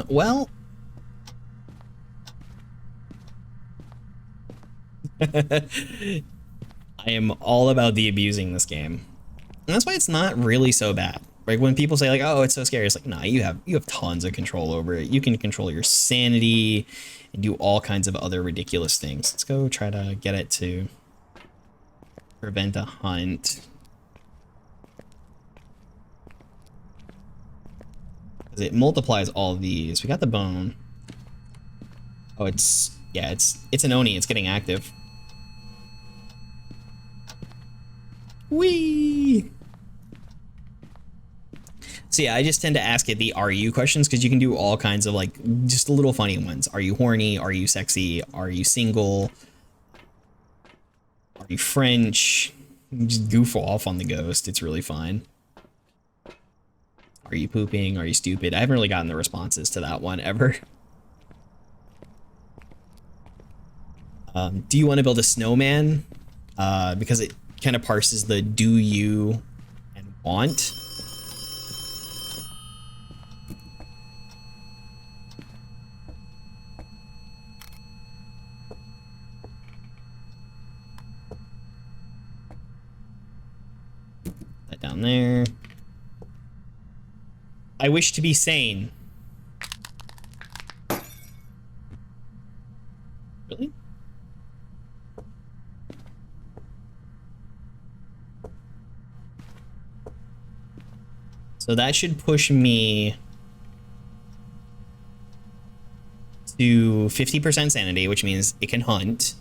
Well. I am all about the abusing this game. And that's why it's not really so bad. Like when people say like, oh, it's so scary, it's like, nah, you have tons of control over it. You can control your sanity and do all kinds of other ridiculous things. Let's go try to get it to prevent a hunt. Because it multiplies all these. We got the bone. Oh, it's an Oni. It's getting active. Whee! So yeah, I just tend to ask it the "Are you" questions because you can do all kinds of like just little funny ones. Are you horny? Are you sexy? Are you single? Are you French? You just goof off on the ghost. It's really fun. Are you pooping? Are you stupid? I haven't really gotten the responses to that one ever. Do you want to build a snowman? Because it kind of parses the "do you" and "want." That down there. I wish to be sane. Really? So that should push me to 50% sanity, which means it can hunt.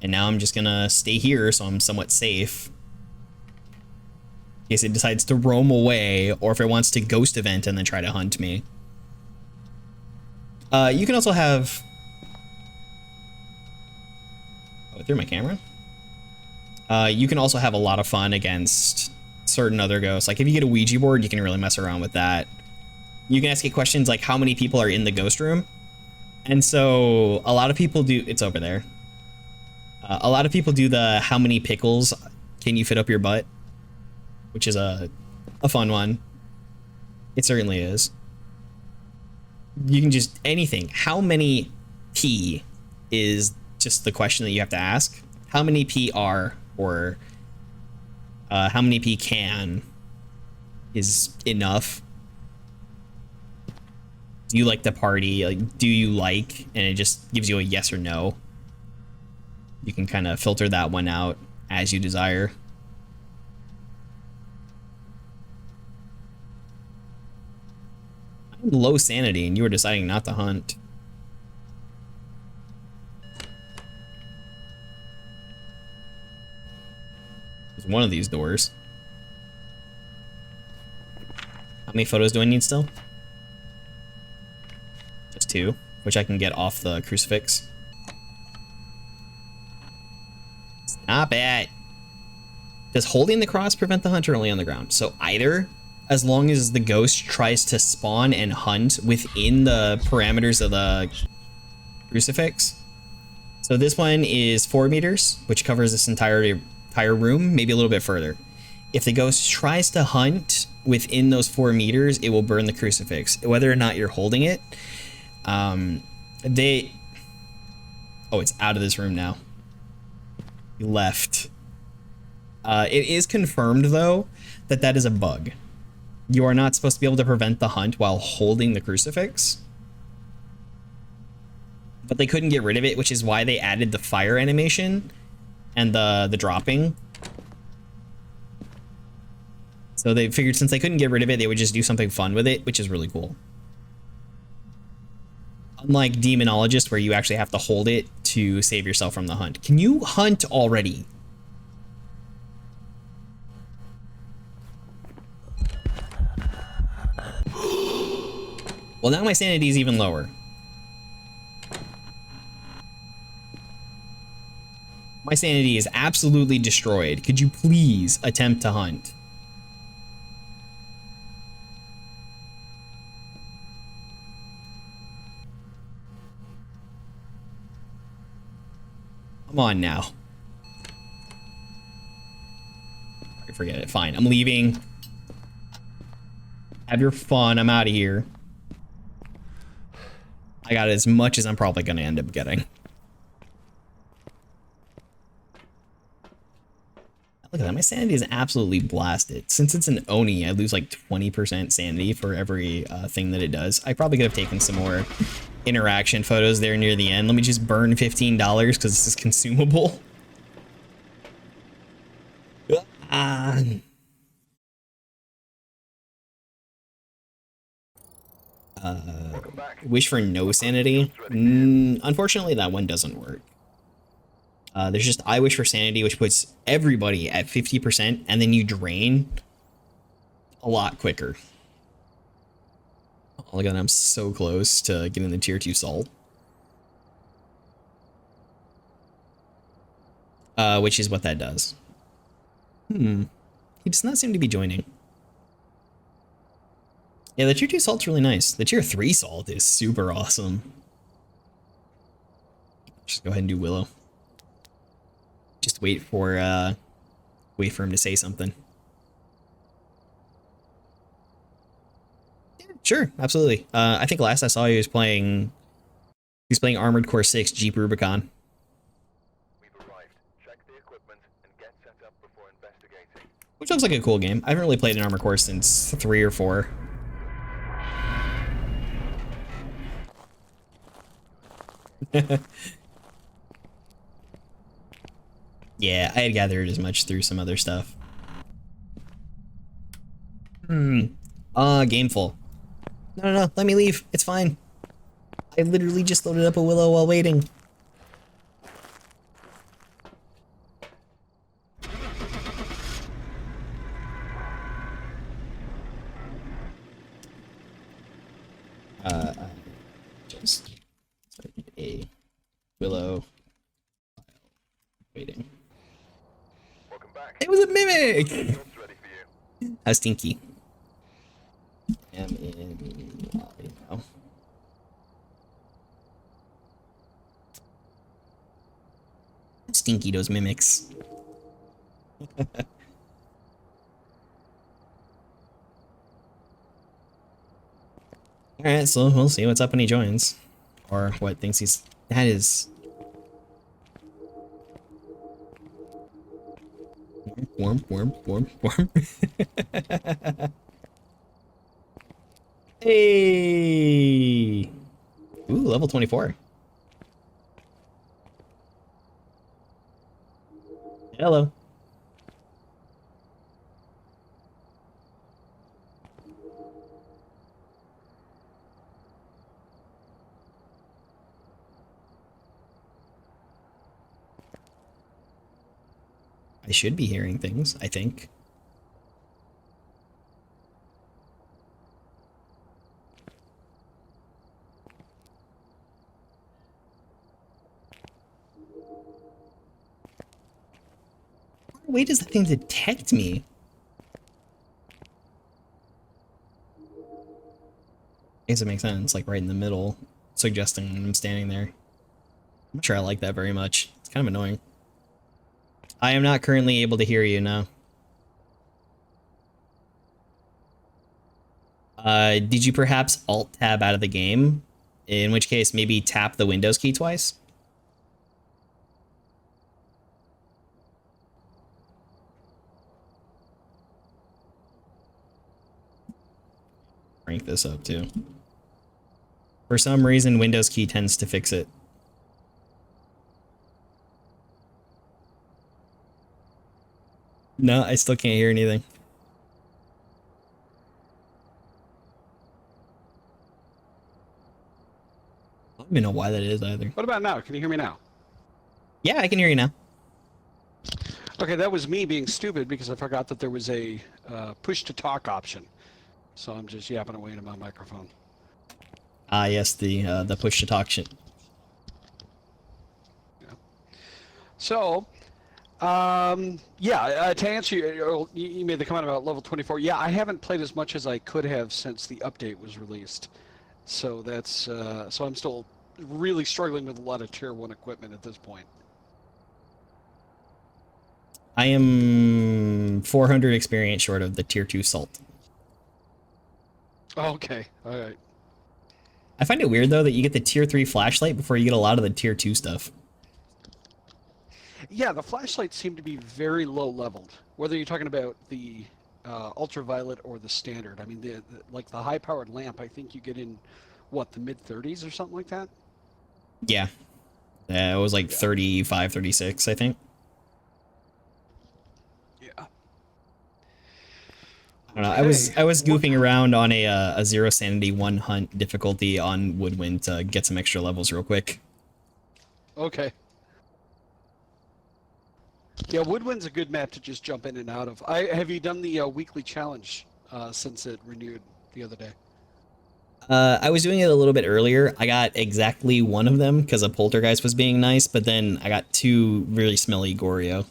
And now I'm just gonna stay here so I'm somewhat safe. In case it decides to roam away, or if it wants to ghost event and then try to hunt me. You can also have... Oh, it threw my camera? You can also have a lot of fun against certain other ghosts. Like if you get a Ouija board, you can really mess around with that. You can ask it questions like how many people are in the ghost room. And so a lot of people do... It's over there. A lot of people do the how many pickles can you fit up your butt? Which is a fun one. It certainly is. You can just... anything. How many P is just the question that you have to ask. How many P are... or how many P can is enough. Do you like the party? Like, do you like? And it just gives you a yes or no. You can kind of filter that one out as you desire. I'm low sanity and you were deciding not to hunt. One of these doors. How many photos do I need still? Just 2, which I can get off the crucifix. Stop it! Does holding the cross prevent the hunter only on the ground? So either, as long as the ghost tries to spawn and hunt within the parameters of the crucifix. So this one is 4 meters, which covers this entire room, maybe a little bit further. If the ghost tries to hunt within those 4 meters, it will burn the crucifix, whether or not you're holding it. Oh, it's out of this room now. You left. It is confirmed though that that is a bug. You are not supposed to be able to prevent the hunt while holding the crucifix. But they couldn't get rid of it, which is why they added the fire animation and the dropping. So they figured since they couldn't get rid of it, they would just do something fun with it, which is really cool. Unlike Demonologist, where you actually have to hold it to save yourself from the hunt. Can you hunt already? Well, now my sanity is even lower. My sanity is absolutely destroyed. Could you please attempt to hunt? Come on now. Forget it. Fine. I'm leaving. Have your fun. I'm out of here. I got as much as I'm probably going to end up getting. Look at that. My sanity is absolutely blasted. Since it's an Oni, I lose like 20% sanity for every thing that it does. I probably could have taken some more interaction photos there near the end. Let me just burn $15 because this is consumable. Wish for no sanity. Unfortunately, that one doesn't work. There's just I wish for sanity, which puts everybody at 50%, and then you drain a lot quicker. Oh, look at that, I'm so close to getting the tier 2 salt. Which is what that does. He does not seem to be joining. Yeah, the tier 2 salt's really nice. The tier 3 salt is super awesome. Just go ahead and do Willow. Just wait for him to say something. Yeah, sure, absolutely. I think last I saw he was playing Armored Core 6 Jeep Rubicon. We've arrived. Check the equipment and get set up before investigating. Which looks like a cool game. I haven't really played an Armored Core since 3 or 4. Yeah, I had gathered as much through some other stuff. Gameful. No, let me leave. It's fine. I literally just loaded up a Willow while waiting. Just a Willow waiting. Welcome back. It was a mimic! Job's ready for you. How stinky. I'm in lobby now. Stinky, those mimics. Alright, so we'll see what's up when he joins. Or what thinks he's... That is... Warm. Hey! Ooh, level 24. Hello. I should be hearing things, I think. Why does that thing detect me? I guess it makes sense, like right in the middle, suggesting I'm standing there. I'm not sure I like that very much. It's kind of annoying. I am not currently able to hear you now. Did you perhaps Alt-Tab out of the game? In which case, maybe tap the Windows key twice? Crank this up too. For some reason, Windows key tends to fix it. No, I still can't hear anything. even know why that is either. What about now? Can you hear me now? Yeah, I can hear you now. Okay, that was me being stupid because I forgot that there was a push to talk option. So I'm just yapping away into my microphone. Ah, yes, the push to talk shit. Yeah. So, yeah, to answer you made the comment about level 24. Yeah, I haven't played as much as I could have since the update was released. So that's so I'm still really struggling with a lot of tier 1 equipment at this point. I am 400 experience short of the tier 2 salt. Okay, all right. I find it weird though that you get the tier 3 flashlight before you get a lot of the tier 2 stuff. Yeah, the flashlights seem to be very low leveled. Whether you're talking about the ultraviolet or the standard. I mean, like the high powered lamp, I think you get in what, the mid 30s or something like that. Yeah, it was like 35, 36, I think. Yeah. I don't know. I was goofing around on a 0 sanity 1 hunt difficulty on Woodwind to get some extra levels real quick. Okay. Yeah, Woodwind's a good map to just jump in and out of. Have you done the weekly challenge since it renewed the other day? I was doing it a little bit earlier. I got exactly one of them because a poltergeist was being nice, but then I got 2 really smelly Goryo.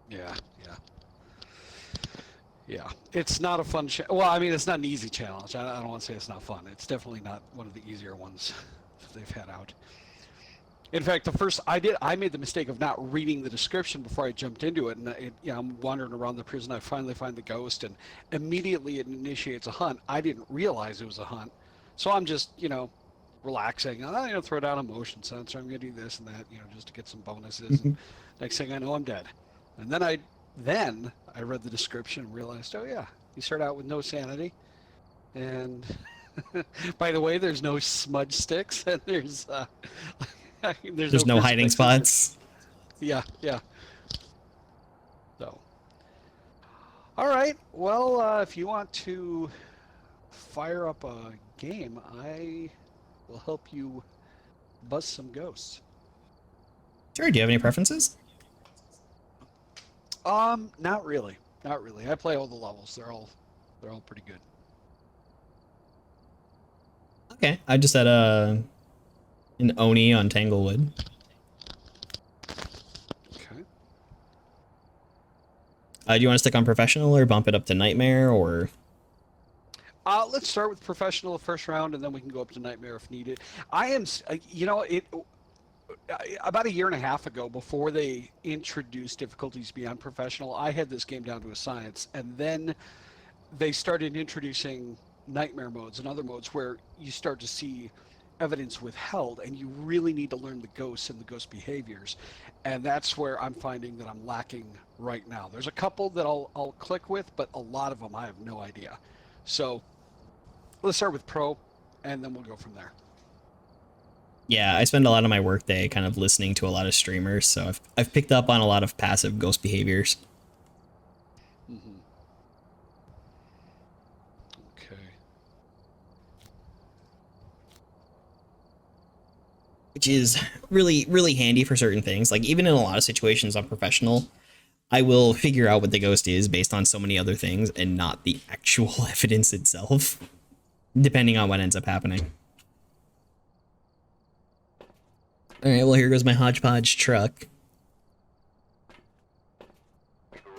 Yeah. Yeah, it's not a fun well, I mean, it's not an easy challenge. I don't want to say it's not fun. It's definitely not one of the easier ones that they've had out. In fact, I made the mistake of not reading the description before I jumped into it, and I'm wandering around the prison. I finally find the ghost, and immediately it initiates a hunt. I didn't realize it was a hunt, so I'm just, relaxing. Throw down a motion sensor. I'm gonna do this and that, just to get some bonuses. And next thing I know, I'm dead. And then I read the description and realized, oh yeah, you start out with no sanity, and by the way, there's no smudge sticks, and there's no hiding spots. Yeah. So, all right. Well, if you want to fire up a game, I will help you buzz some ghosts. Sure. Do you have any preferences? Not really. I play all the levels. They're all pretty good. Okay. I just had an Oni on Tanglewood. Okay. Do you want to stick on professional or bump it up to nightmare or? Let's start with professional the first round, and then we can go up to nightmare if needed. I am, about a year and a half ago, before they introduced difficulties beyond professional, I had this game down to a science, and then they started introducing nightmare modes and other modes where you start to see evidence withheld, and you really need to learn the ghosts and the ghost behaviors, and that's where I'm finding that I'm lacking right now. There's a couple that I'll click with, but a lot of them I have no idea. So let's start with pro, and then we'll go from there. Yeah, I spend a lot of my workday kind of listening to a lot of streamers, so I've picked up on a lot of passive ghost behaviors. Mm-hmm. Okay. Which is really, really handy for certain things. Like, even in a lot of situations on professional, I will figure out what the ghost is based on so many other things and not the actual evidence itself, depending on what ends up happening. All right, well, here goes my hodgepodge truck.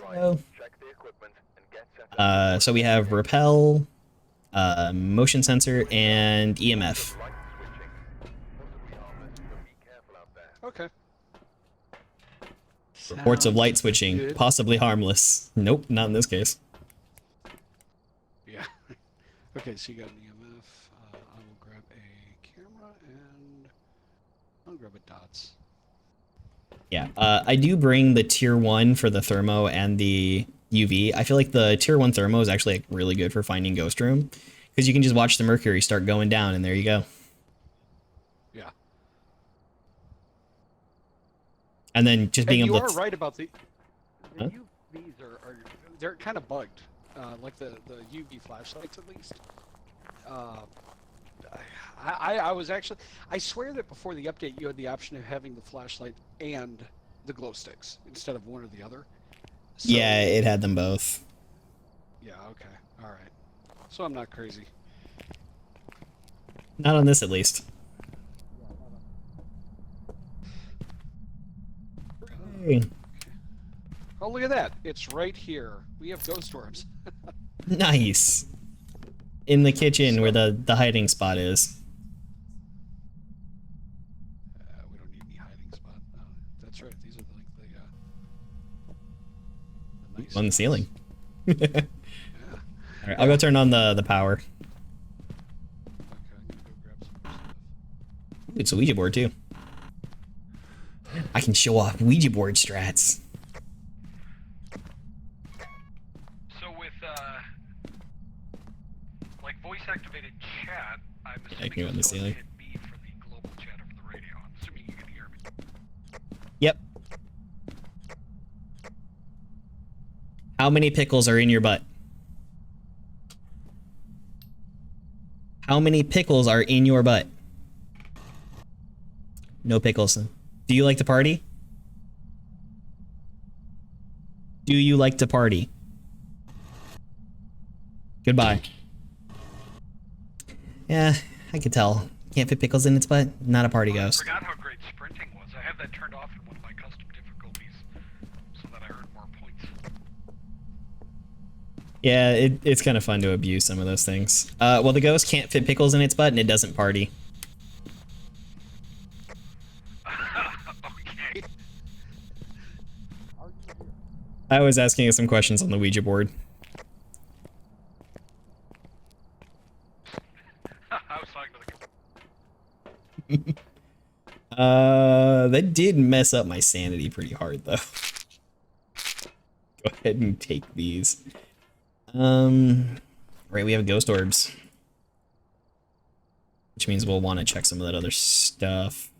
Oh. So we have repel, motion sensor, and EMF. Okay. Reports of light switching, good. possibly harmless. Nope, not in this case. Yeah. Okay, so you got an EMF. I will grab a camera and I'll grab a dots. Yeah, I do bring the tier 1 for the thermo and the UV. I feel like the tier 1 thermo is actually like really good for finding ghost room, because you can just watch the mercury start going down and there you go. Yeah. And then just being and able you to... are right about the Huh? UVs they're kind of bugged. Like the UV flashlights, at least. I was actually, I swear that before the update you had the option of having the flashlight and the glow sticks instead of one or the other. So, Yeah, it had them both. Yeah, okay. All right. So I'm not crazy. Not on this, at least. Hey. Oh, look at that. It's right here. We have ghost orbs. Nice. In the kitchen where the hiding spot is. We don't need any hiding spot. That's right. These are like the nice On the ceiling. Yeah. Alright, I'll go turn on the power. Okay, I'm gonna go grab some more stuff. Ooh, it's a Ouija board, too. I can show off Ouija board strats. So with like voice activated chat, I'm I assuming can go on the you'll still ceiling. hit me for the global chat over the radio. I'm assuming you can hear me. Yep. How many pickles are in your butt? How many pickles are in your butt? No pickles. Do you like to party? Do you like to party? Goodbye. Yeah, I could tell. Can't fit pickles in its butt. Not a party I ghost. forgot how great sprinting was. I have that turned off in one of my custom difficulties so that I earn more points. Yeah, it's kind of fun to abuse some of those things. Well, the ghost can't fit pickles in its butt and it doesn't party. Okay. I was asking you some questions on the Ouija board. I was talking to the That did mess up my sanity pretty hard, though. Go ahead and take these. Right, we have ghost orbs. Which means we'll want to check some of that other stuff.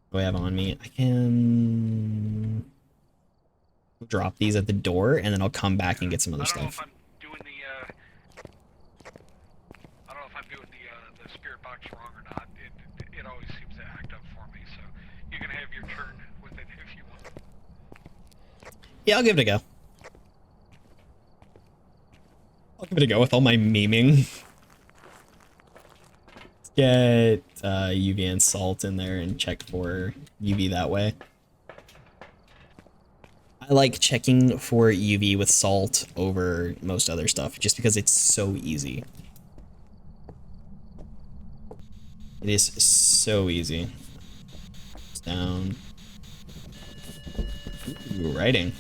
What do I have on me? I can drop these at the door, and then I'll come back and get some other I don't know stuff. if I'm doing I don't know if I'm doing the spirit box wrong or not. It always seems to act up for me, so you can have your turn with it if you want. Yeah, I'll give it a go. I'll give it a go with all my memeing. Let's get UV and salt in there and check for UV that way. I like checking for UV with salt over most other stuff just because it's so easy. It is so easy. It's down. Ooh, writing.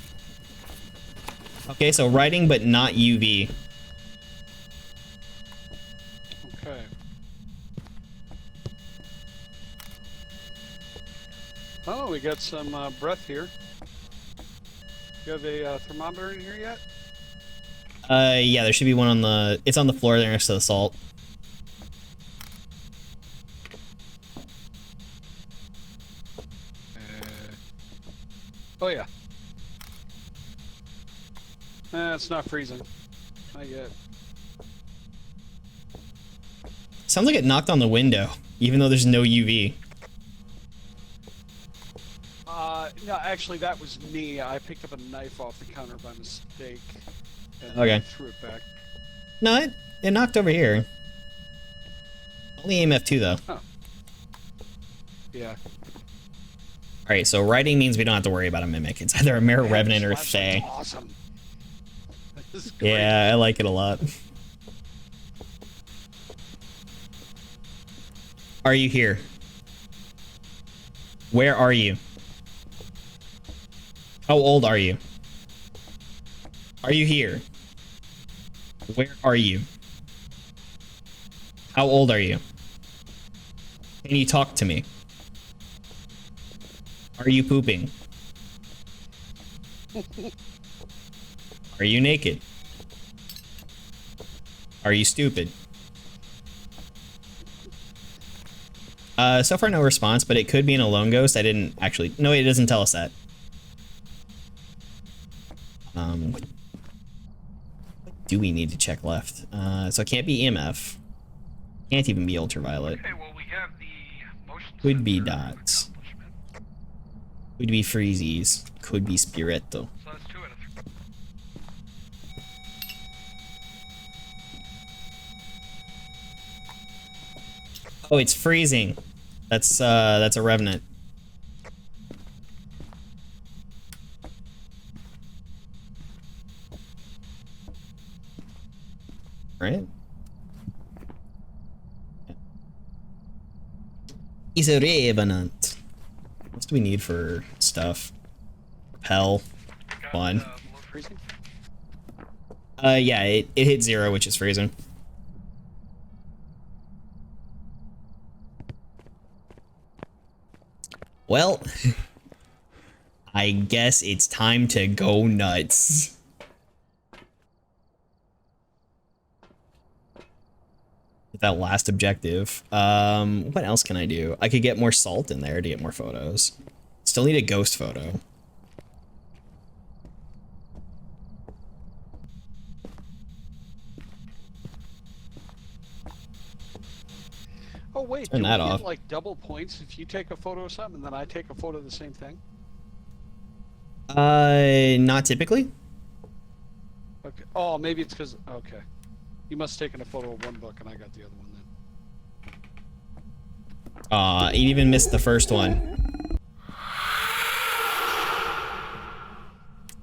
Okay, so writing but not UV. Okay. Oh, we got some breath here. You have a thermometer in here yet? Yeah, there should be one on the... It's on the floor there next to the salt. Oh yeah. It's not freezing. Not yet. Sounds like it knocked on the window, even though there's no UV. No, actually, that was me. I picked up a knife off the counter by mistake. And Okay. threw it back. No, it knocked over here. Only aim F2 though. Huh. Yeah. Alright, so writing means we don't have to worry about a mimic. It's either a Mirror Revenant or This flashlight's Fae. Awesome. This is great. Yeah, I like it a lot. Are you here? Where are you? How old are you? Are you here? Where are you? How old are you? Can you talk to me? Are you pooping? Are you naked? Are you stupid? So far no response, but it could be an alone ghost. I didn't actually... No, it doesn't tell us that. What do we need to check left? So it can't be EMF. Can't even be ultraviolet. Okay, well we have the motion Could be sensor dots. accomplishment. Could be freezies. Could be spiritto. So that's 2 out of 3. Oh, it's freezing. That's a revenant. Right? He's a revenant. What do we need for stuff? Repel. Got, Fun. below freezing. Yeah, it hit 0, which is freezing. Well, I guess it's time to go nuts. With that last objective. What else can I do? I could get more salt in there to get more photos. Still need a ghost photo. Oh wait, Turn do we that get off. like double points if you take a photo of something and then I take a photo of the same thing? Not typically. Okay. Oh, maybe it's because okay. You must have taken a photo of one book and I got the other one then. You even missed the first one.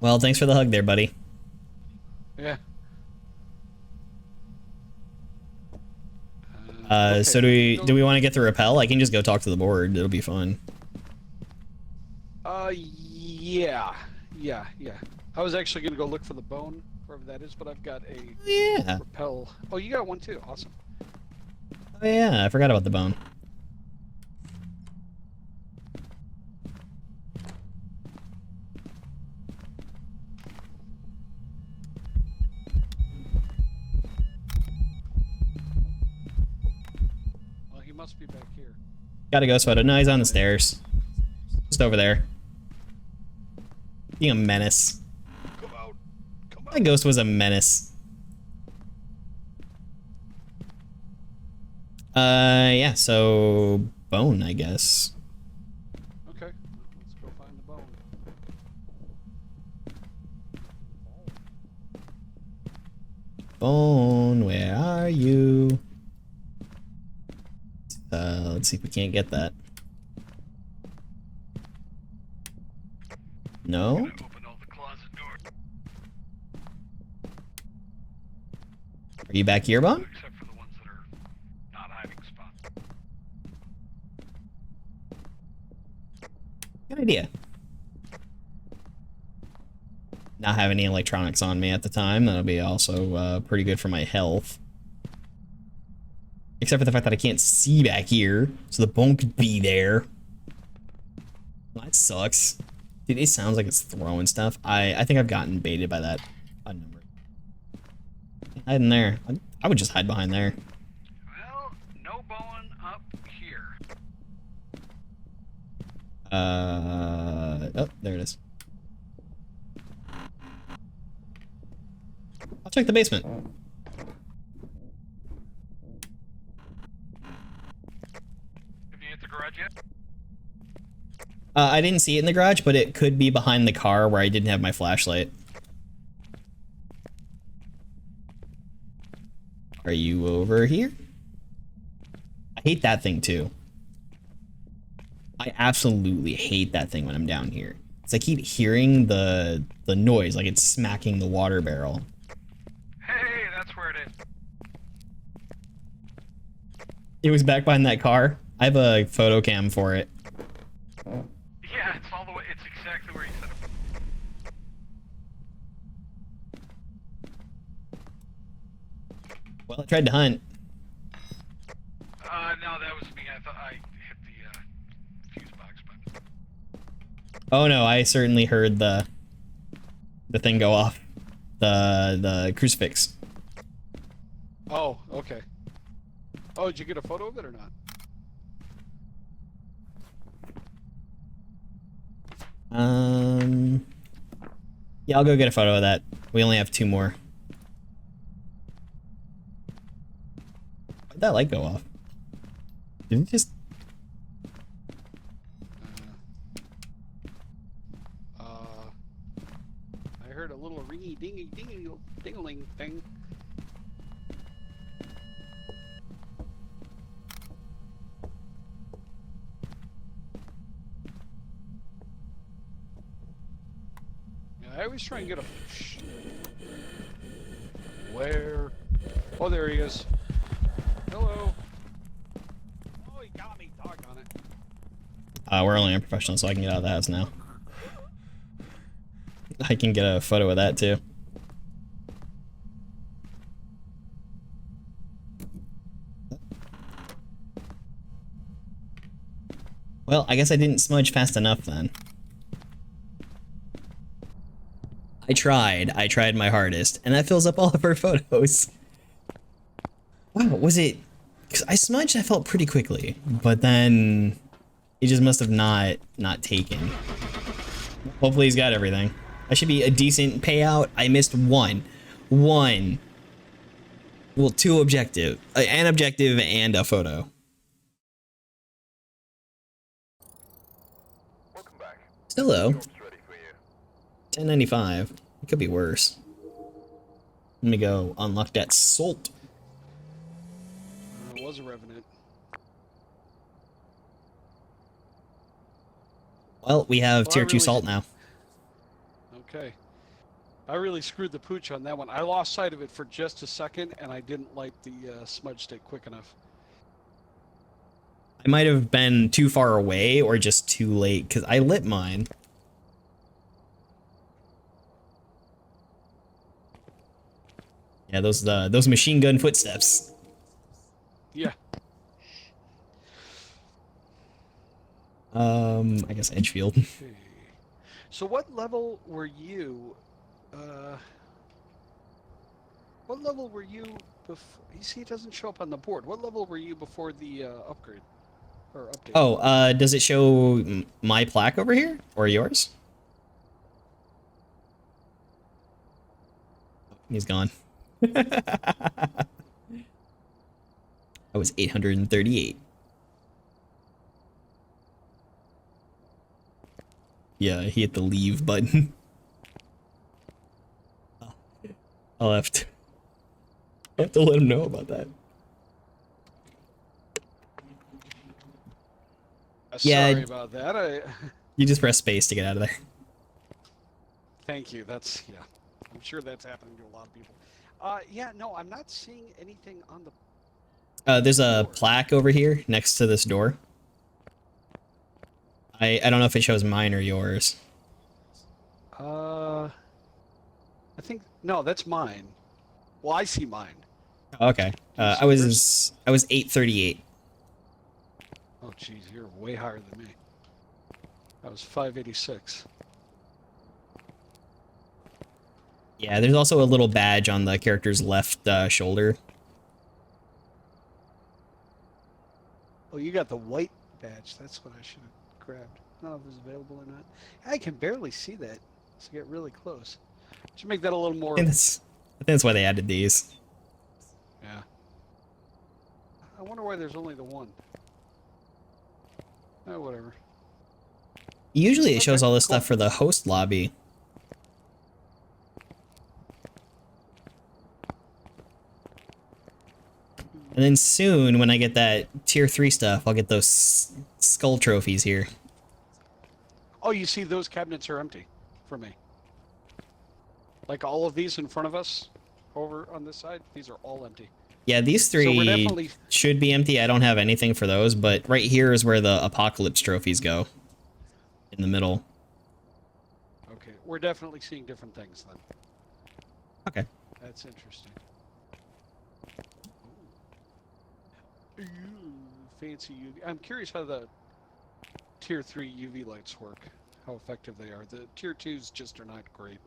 Well, thanks for the hug there, buddy. Yeah. So do we want to get the rappel? I can just go talk to the board. It'll be fun. Yeah. I was actually gonna go look for the bone, wherever that is, but I've got a Yeah. rappel. Oh, you got one too. Awesome. Oh yeah, I forgot about the bone. Well, he must be back here. Gotta go, Sweater. No, he's on the stairs. Just over there. Being a menace. Come out. Come My ghost was a menace. Yeah, so bone, I guess. Okay. Let's go find the bone. Bone, where are you? Let's see if we can't get that. No? Open all the closet doors. Are you back here, Bone? Except for the ones that are not hiding spots. Good idea. Not have any electronics on me at the time. That'll be also pretty good for my health. Except for the fact that I can't see back here, so the bone could be there. Well, that sucks. Dude, it sounds like it's throwing stuff. I think I've gotten baited by that number. Hide in there. I would just hide behind there. Well, no bone up here. Oh, there it is. I'll check the basement. Have you hit the garage yet? I didn't see it in the garage, but it could be behind the car where I didn't have my flashlight. Are you over here? I hate that thing too. I absolutely hate that thing when I'm down here. Because I keep hearing the noise, like it's smacking the water barrel. Hey, that's where it is. It was back behind that car. I have a photo cam for it. Yeah, it's all the way. It's exactly where you said it. Well, I tried to hunt. No, that was me. I thought I hit the fuse box, but Oh no, I certainly heard the thing go off. The crucifix. Oh, okay. Oh, did you get a photo of it or not? Yeah, I'll go get a photo of that. We only have 2 more. Why'd that light go off? Did it just... I heard a little ringy dingy dingy dingling thing. Yeah, I always try and get a... Where? Oh, there he is. Hello. Oh, he got me. Doggone it. We're only unprofessional, so I can get out of the house now. I can get a photo of that too. Well, I guess I didn't smudge fast enough then. I tried my hardest, and that fills up all of her photos. Wow, was it... Because I smudged, I felt pretty quickly, but then it just must have not taken. Hopefully he's got everything. That should be a decent payout. I missed one. Well, two objective. An objective and a photo. Welcome back. Still though, Job's ready for you. 1095. It could be worse. Let me go unlock that salt. It was a revenant. Well, we have Well, tier I 2 really- salt now. Okay. I really screwed the pooch on that one. I lost sight of it for just a second, and I didn't light the smudge stick quick enough. I might have been too far away or just too late, because I lit mine. Yeah, those machine gun footsteps. Yeah. I guess Edgefield. Okay. So what level were you? What level were you before? You see, it doesn't show up on the board. What level were you before the upgrade or update? Oh, does it show my plaque over here or yours? He's gone. I was 838. Yeah, he hit the leave button. I'll have to let him know about that. Yeah. Sorry about that. You just press space to get out of there. Thank you. That's, yeah. I'm sure that's happening to a lot of people. Yeah, no, I'm not seeing anything on the... There's a plaque over here next to this door. I don't know if it shows mine or yours. I think... No, that's mine. Well, I see mine. Okay. I was 838. Oh, jeez, you're way higher than me. I was 586. Yeah, there's also a little badge on the character's left shoulder. Oh, you got the white badge. That's what I should have grabbed. I don't know if it's available or not. I can barely see that. Let's get really close. Should make that a little more... I think that's why they added these. Yeah. I wonder why there's only the one. Oh, whatever. Usually it shows Okay, all this cool. stuff for the host lobby. And then soon, when I get that tier 3 stuff, I'll get those skull trophies here. Oh, you see those cabinets are empty for me. Like all of these in front of us over on this side, these are all empty. Yeah, these So we're three definitely... should be empty. I don't have anything for those, but right here is where the apocalypse trophies go. In the middle. Okay, we're definitely seeing different things then. Okay. That's interesting. Ooh, fancy UV. I'm curious how the tier 3 UV lights work. How effective they are. The tier 2s just are not great.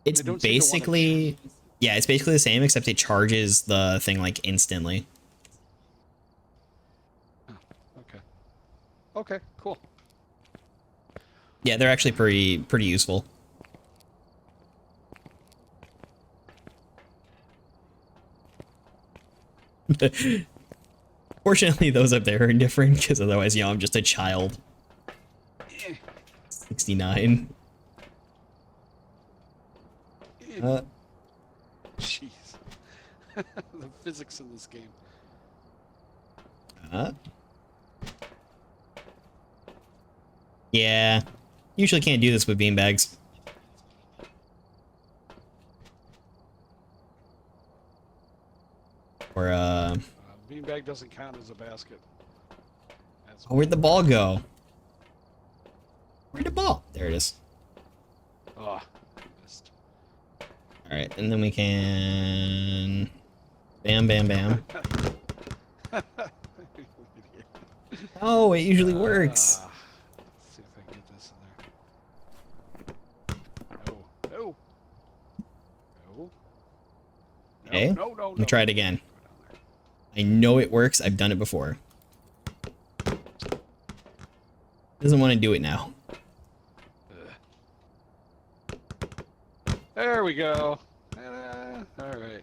It's They don't seem to wanna basically... Yeah, it's basically the same, except it charges the thing, like, instantly. Oh, okay. Okay, cool. Yeah, they're actually pretty useful. Fortunately, those up there are different, because otherwise, you know, I'm just a child. 69. Jeez. The physics in this game. Yeah. Usually can't do this with beanbags. Or, Beanbag doesn't count as a basket. oh, where'd the ball go? Where'd the ball? There it is. Oh, missed. Alright, and then we can... Bam, bam, bam. Oh, it usually works. Let's see if I can get this in there. No, no. No. Okay, No, no, let me try it again. I know it works. I've done it before. Doesn't want to do it now. There we go. All right.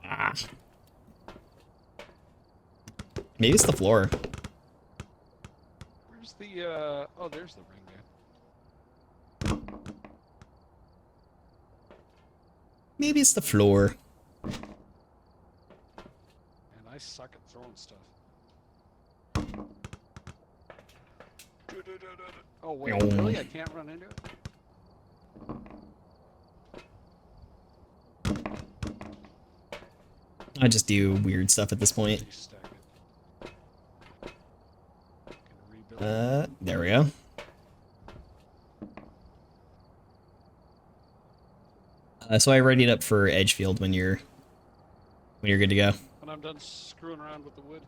Ah. Maybe it's the floor. Where's the, oh, there's the ring there. Maybe it's the floor. And I suck at throwing stuff. Oh, wait, really? I can't run into it? I just do weird stuff at this point. Restack it. Gonna rebuild. There we go. So I readied up for Edgefield when you're good to go. When I'm done screwing around with the wood.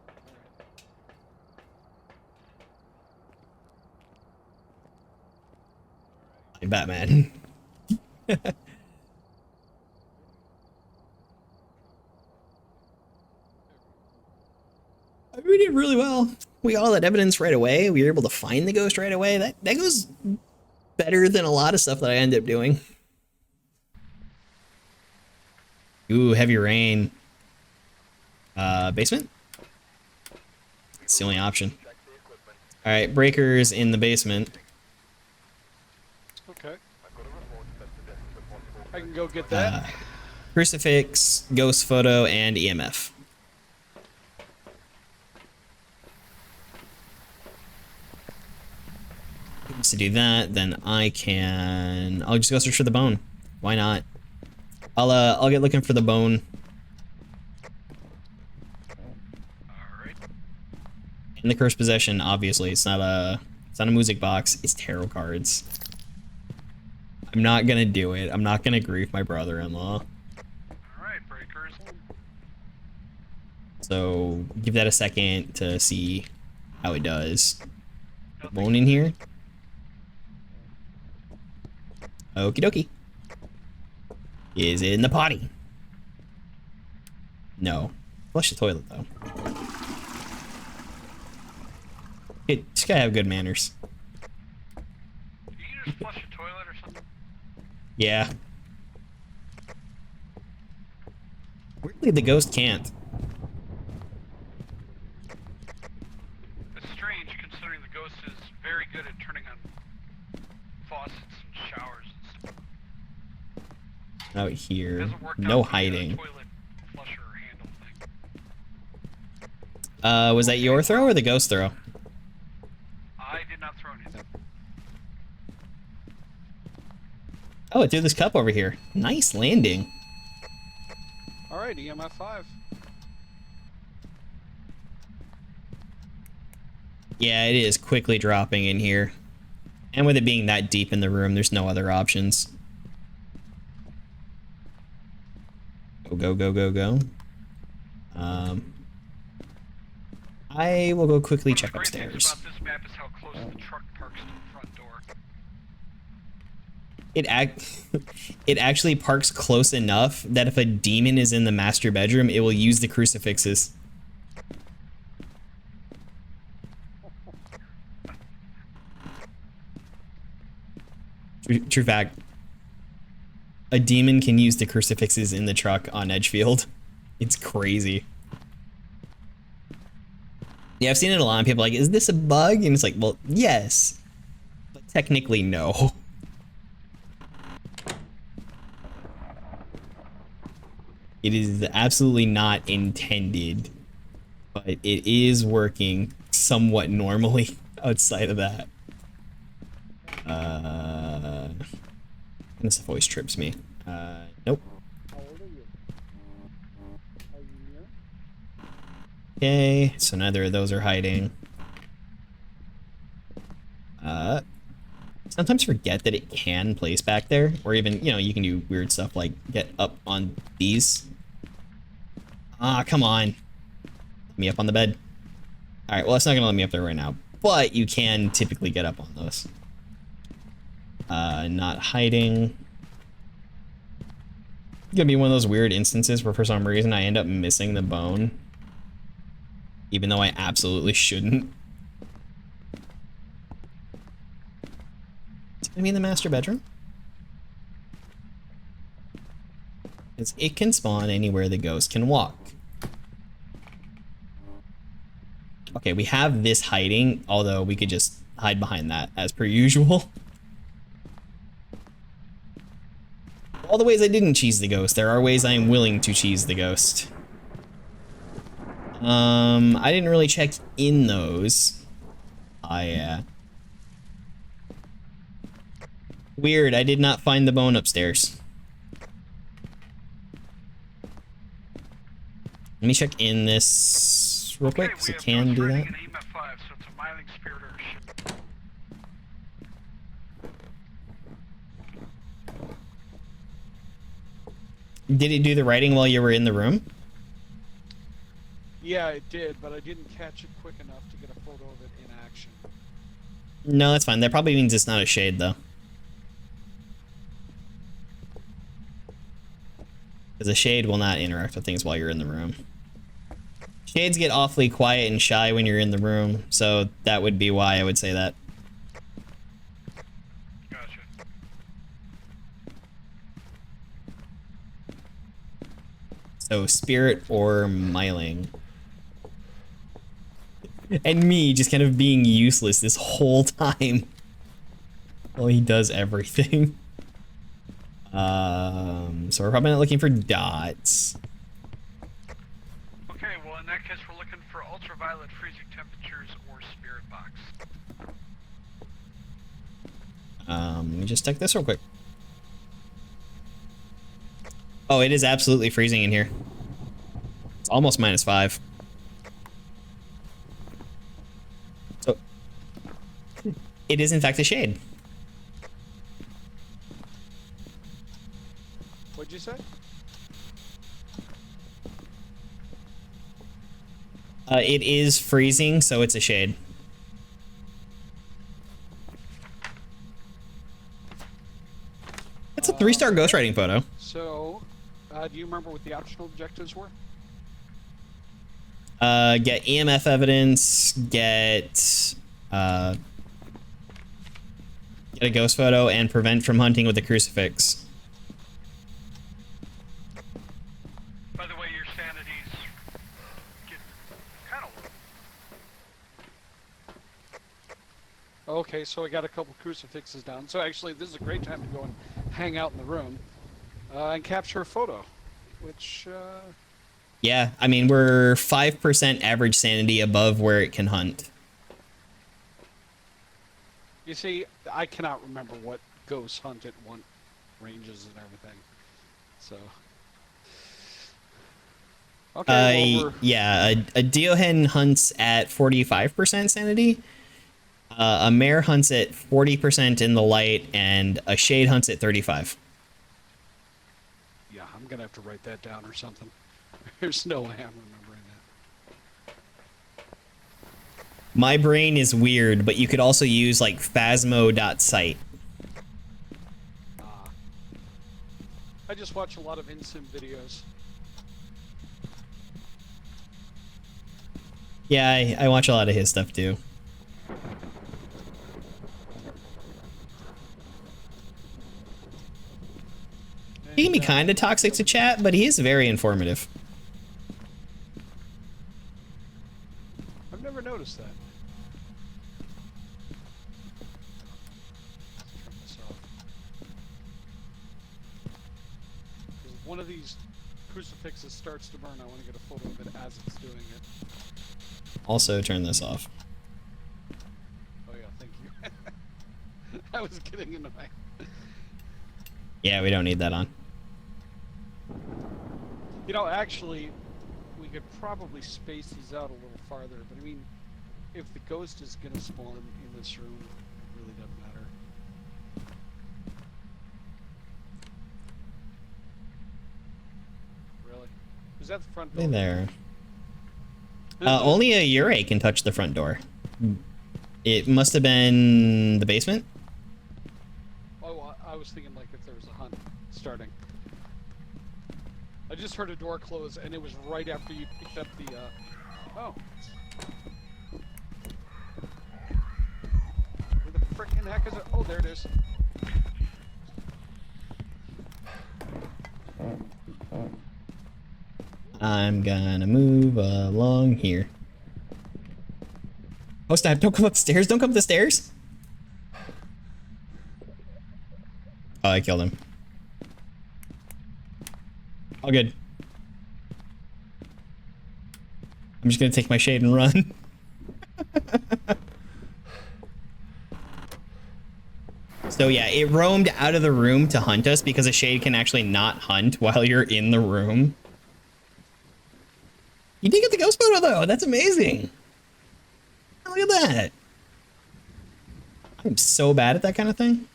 All Hey, Batman. We did really well. We got all that evidence right away. We were able to find the ghost right away. That goes better than a lot of stuff that I end up doing. Ooh, heavy rain. Basement? It's the only option. Alright, breakers in the basement. Okay. I can go get that. Crucifix, ghost photo, and EMF. To do that, then I'll just go search for the bone. Why not? I'll get looking for the bone. Alright. In the cursed possession, obviously, it's not a music box. It's tarot cards. I'm not gonna do it. I'm not gonna grieve my brother-in-law. Alright, breakers. So give that a second to see how it does. Bone in here. Okie dokie. Is it in the potty? No. Flush the toilet though. You just gotta have good manners. Did you just flush a toilet or something? Yeah. Weirdly, the ghost can't. It's strange considering the ghost is very good at turning on faucets and showers and stuff. Out It here. hasn't worked No out the, hiding. toilet flusher handle thing. Was that your throw or the ghost throw? I did not throw anything. Oh, it threw this cup over here. Nice landing. All right, EMF 5. Yeah, it is quickly dropping in here. And with it being that deep in the room, there's no other options. Go, go, go, go, go. I will go quickly check One of the great things upstairs. about this map is how close the truck parks to the front door. It actually parks close enough that if a demon is in the master bedroom, it will use the crucifixes. True fact. A demon can use the crucifixes in the truck on Edgefield. It's crazy. Yeah, I've seen it a lot, and people are like, is this a bug? And it's like, well, yes, but technically no. It is absolutely not intended, but it is working somewhat normally outside of that. This stuff always trips me. Nope. Okay, so neither of those are hiding. Sometimes forget that it can place back there, or even, you know, you can do weird stuff like get up on these. Ah, come on. Let me up on the bed. Alright, well, it's not gonna let me up there right now, but you can typically get up on those. Not hiding. Gonna be one of those weird instances where for some reason I end up missing the bone, even though I absolutely shouldn't. It's gonna be in the master bedroom. Because it can spawn anywhere the ghost can walk. Okay, we have this hiding, although we could just hide behind that as per usual. All the ways I didn't cheese the ghost, there are ways I am willing to cheese the ghost. I didn't really check in those. Yeah. Weird, I did not find the bone upstairs. Let me check in this real quick, because I can do that. Did it do the writing while you were in the room? Yeah, it did, but I didn't catch it quick enough to get a photo of it in action. No, that's fine. That probably means it's not a shade, though. Because a shade will not interact with things while you're in the room. Shades get awfully quiet and shy when you're in the room, so that would be why I would say that. Gotcha. So, spirit or myling. And me just kind of being useless this whole time. Well, he does everything. So we're probably not looking for dots. Okay, well in that case we're looking for ultraviolet freezing temperatures or spirit box. Let me just check this real quick. Oh, it is absolutely freezing in here. It's almost -5. So, it is in fact a shade. What'd you say? It is freezing, so it's a shade. That's a 3-star ghostwriting photo. So, do you remember what the optional objectives were? Get EMF evidence, get a ghost photo, and prevent from hunting with a crucifix. By the way, your sanity's getting kind of... Okay, so I got a couple crucifixes down. So actually, this is a great time to go and hang out in the room and capture a photo, which... Yeah, I mean, we're 5% average sanity above where it can hunt. You see, I cannot remember what ghosts hunt at what ranges and everything. So... Okay, well, yeah, a Diohen hunts at 45% sanity. A mare hunts at 40% in the light, and a shade hunts at 35. Yeah, I'm gonna have to write that down or something. There's no way I'm remembering that. My brain is weird, but you could also use like phasmo.site. I just watch a lot of InSim videos. Yeah, I watch a lot of his stuff too. He can be kind of toxic to chat, but he is very informative. I've never noticed one of these crucifixes starts to burn, I want to get a photo of it as it's doing it. Also, turn this off. Oh yeah, thank you. I was getting in the way. Yeah, we don't need that on. You know, actually, we could probably space these out a little farther, but I mean, if the ghost is going to spawn in this room, it really doesn't matter. Really? Is that the front door? Hey there. Only a Ure can touch the front door. It must have been the basement. Oh, I was thinking like if there was a hunt starting. I just heard a door close, and it was right after you picked up the, oh. Where the frickin' heck is it? Oh, there it is. I'm gonna move along here. Oh snap, don't come up the stairs, don't come up the stairs! Oh, I killed him. All good. I'm just gonna take my shade and run. So yeah, it roamed out of the room to hunt us because a shade can actually not hunt while you're in the room. You did get the ghost photo though, that's amazing. Look at that. I'm so bad at that kind of thing.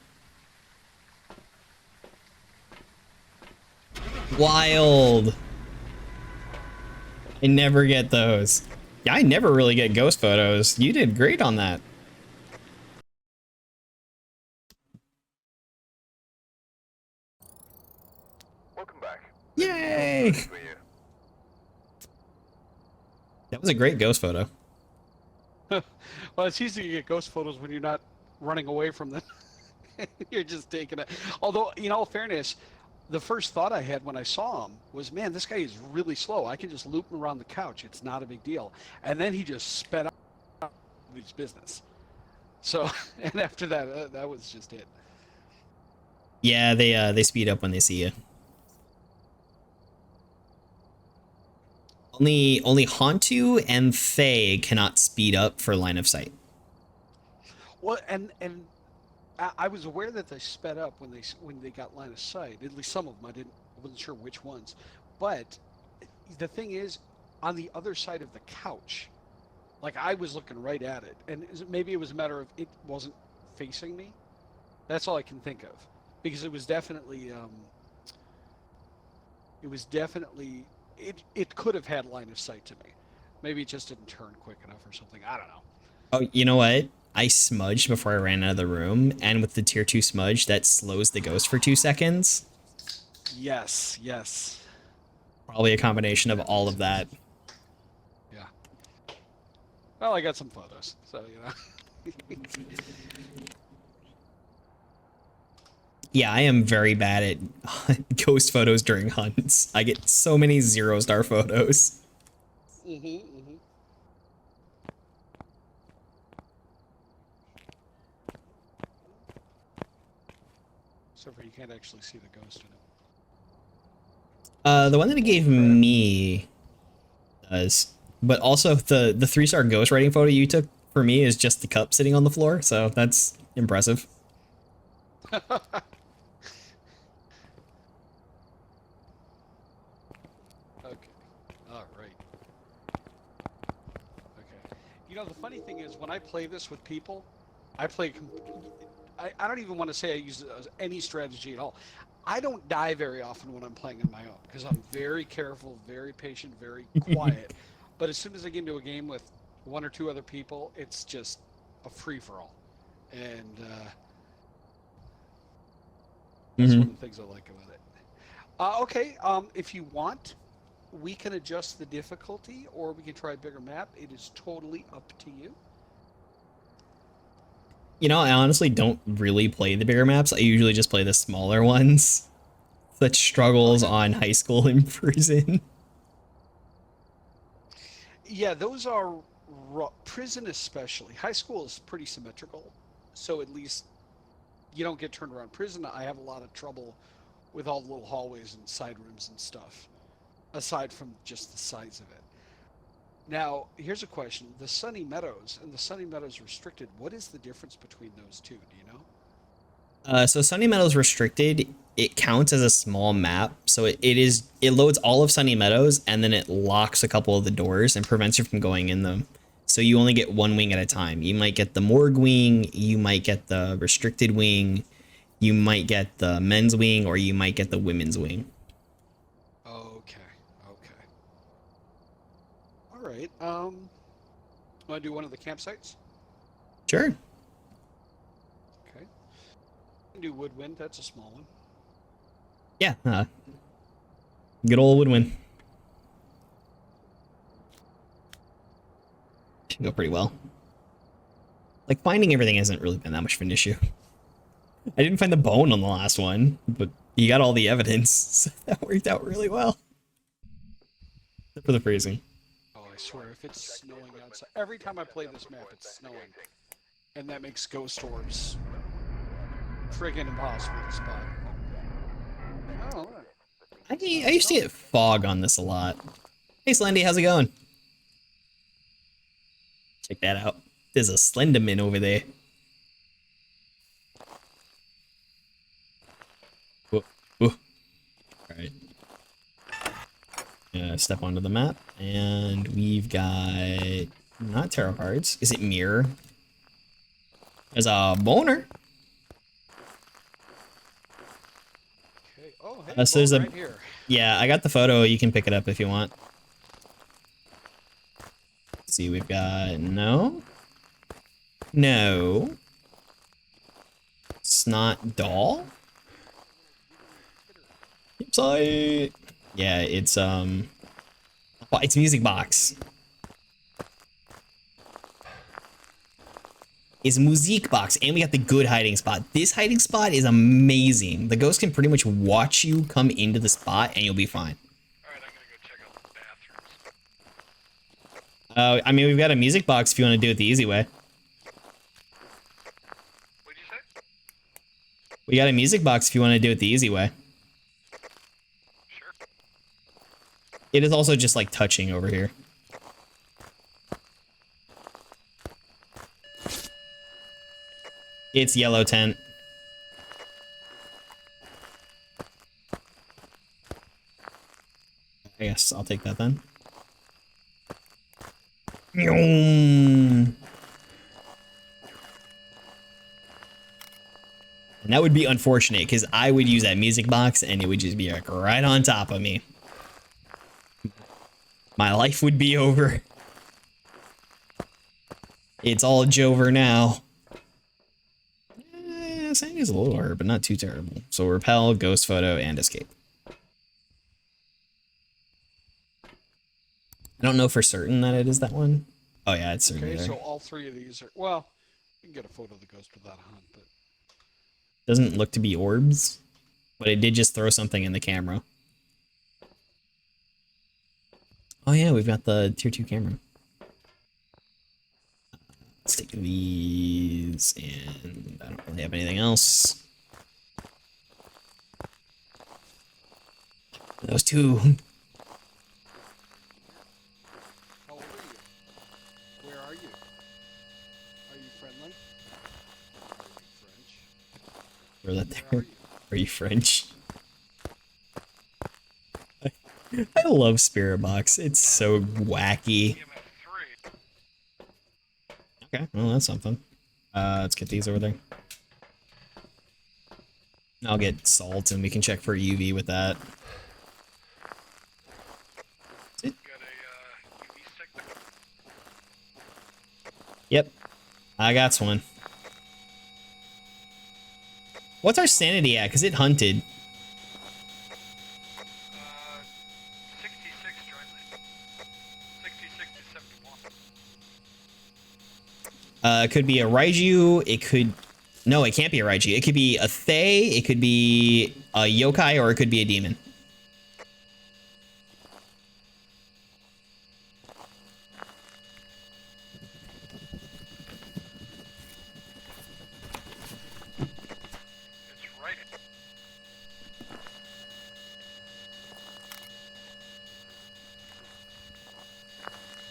Wild. I never get those. Yeah, I never really get ghost photos. You did great on that. Welcome back. Yay! For you. That was a great ghost photo. Well, it's easy to get ghost photos when you're not running away from them. You're just taking it. Although, in all fairness, the first thought I had when I saw him was, man, this guy is really slow. I can just loop him around the couch. It's not a big deal. And then he just sped up his business. So, and after that, that was just it. Yeah, they speed up when they see you. Only Hantu and Faye cannot speed up for line of sight. Well, and I was aware that they sped up when they got line of sight. At least some of them. I wasn't sure which ones. But the thing is, on the other side of the couch, like I was looking right at it, and maybe it was a matter of it wasn't facing me. That's all I can think of, because it was definitely it could have had line of sight to me. Maybe it just didn't turn quick enough or something. I don't know. Oh, you know what? I smudged before I ran out of the room, and with the tier 2 smudge, that slows the ghost for 2 seconds. Yes, yes. Probably a combination of all of that. Yeah. Well, I got some photos, so you know. Yeah, I am very bad at ghost photos during hunts. I get so many 0-star photos. So far, you can't actually see the ghost in it. The one that it gave me does. But also, the 3-star ghost writing photo you took for me is just the cup sitting on the floor, so that's impressive. Okay. All right. Okay. You know, the funny thing is, when I play this with people, I play. I don't even want to say I use any strategy at all. I don't die very often when I'm playing on my own because I'm very careful, very patient, very quiet. But as soon as I get into a game with 1 or 2 other people, it's just a free-for-all. And that's one of the things I like about it. Okay, if you want, we can adjust the difficulty, or we can try a bigger map. It is totally up to you. You know, I honestly don't really play the bigger maps. I usually just play the smaller ones. Such struggles on high school and prison. Yeah, those are prison especially. High school is pretty symmetrical, so at least you don't get turned around. Prison, I have a lot of trouble with all the little hallways and side rooms and stuff, aside from just the size of it. Now, here's a question. The Sunny Meadows and the Sunny Meadows Restricted, what is the difference between those two? Do you know? So Sunny Meadows Restricted, it counts as a small map. So it loads all of Sunny Meadows and then it locks a couple of the doors and prevents you from going in them. So you only get one wing at a time. You might get the morgue wing, you might get the restricted wing, you might get the men's wing, or you might get the women's wing. Okay. All right. Want to do one of the campsites? Sure. Okay. You can do Woodwind. That's a small one. Yeah. Good old Woodwind. Should go pretty well. Like, finding everything hasn't really been that much of an issue. I didn't find the bone on the last one, but you got all the evidence, so that worked out really well. Except for the freezing. Oh, I swear, if it's snowing outside, every time I play this map, it's snowing, and that makes ghost orbs friggin' impossible to spot. Oh, I used to get fog on this a lot. Hey, Slendy, how's it going? Check that out. There's a Slenderman over there. Whoa, whoa. Alright. Step onto the map, and we've got... not tarot cards. Is it mirror? There's a boner. okay. Oh, hey, So there's right here. Yeah, I got the photo. You can pick it up if you want. Let's see, we've got no. Snot doll. Website. Yeah, it's music box. It's music box, and we got the good hiding spot. This hiding spot is amazing. The ghost can pretty much watch you come into the spot, and you'll be fine. Alright, I'm gonna go check out the bathrooms. I mean, we've got a music box if you want to do it the easy way. What'd you say? We got a music box if you want to do it the easy way. Sure. It is also just like touching over here. It's yellow tent. I guess I'll take that then. And that would be unfortunate because I would use that music box and it would just be like right on top of me. My life would be over. It's all Jover now. Saying is a little hard, but not too terrible. So repel, ghost photo, and escape. I don't know for certain that it is that one. Oh yeah, it's certainly Okay, there. so all three of these are, well, you can get a photo of the ghost without a hunt, but... Doesn't look to be orbs, but it did just throw something in the camera. Oh yeah, we've got the tier 2 camera. Let's take these, and I don't really have anything else. Those two. How old are you? Where are you? Are you friendly? Are you French? Throw that Where there. are you? Are you French? I love Spirit Box. It's so wacky. EMF 3. Okay, well that's something. Let's get these over there. I'll get salt and we can check for UV with that. Got a UV stick there. Yep, I got one. What's our sanity at? Because it hunted. 66 jointly. 66 to 71. It could be a Raiju, it could... No, it can't be a Raiju. It could be a Thay, it could be a Yokai, or it could be a demon. It's right.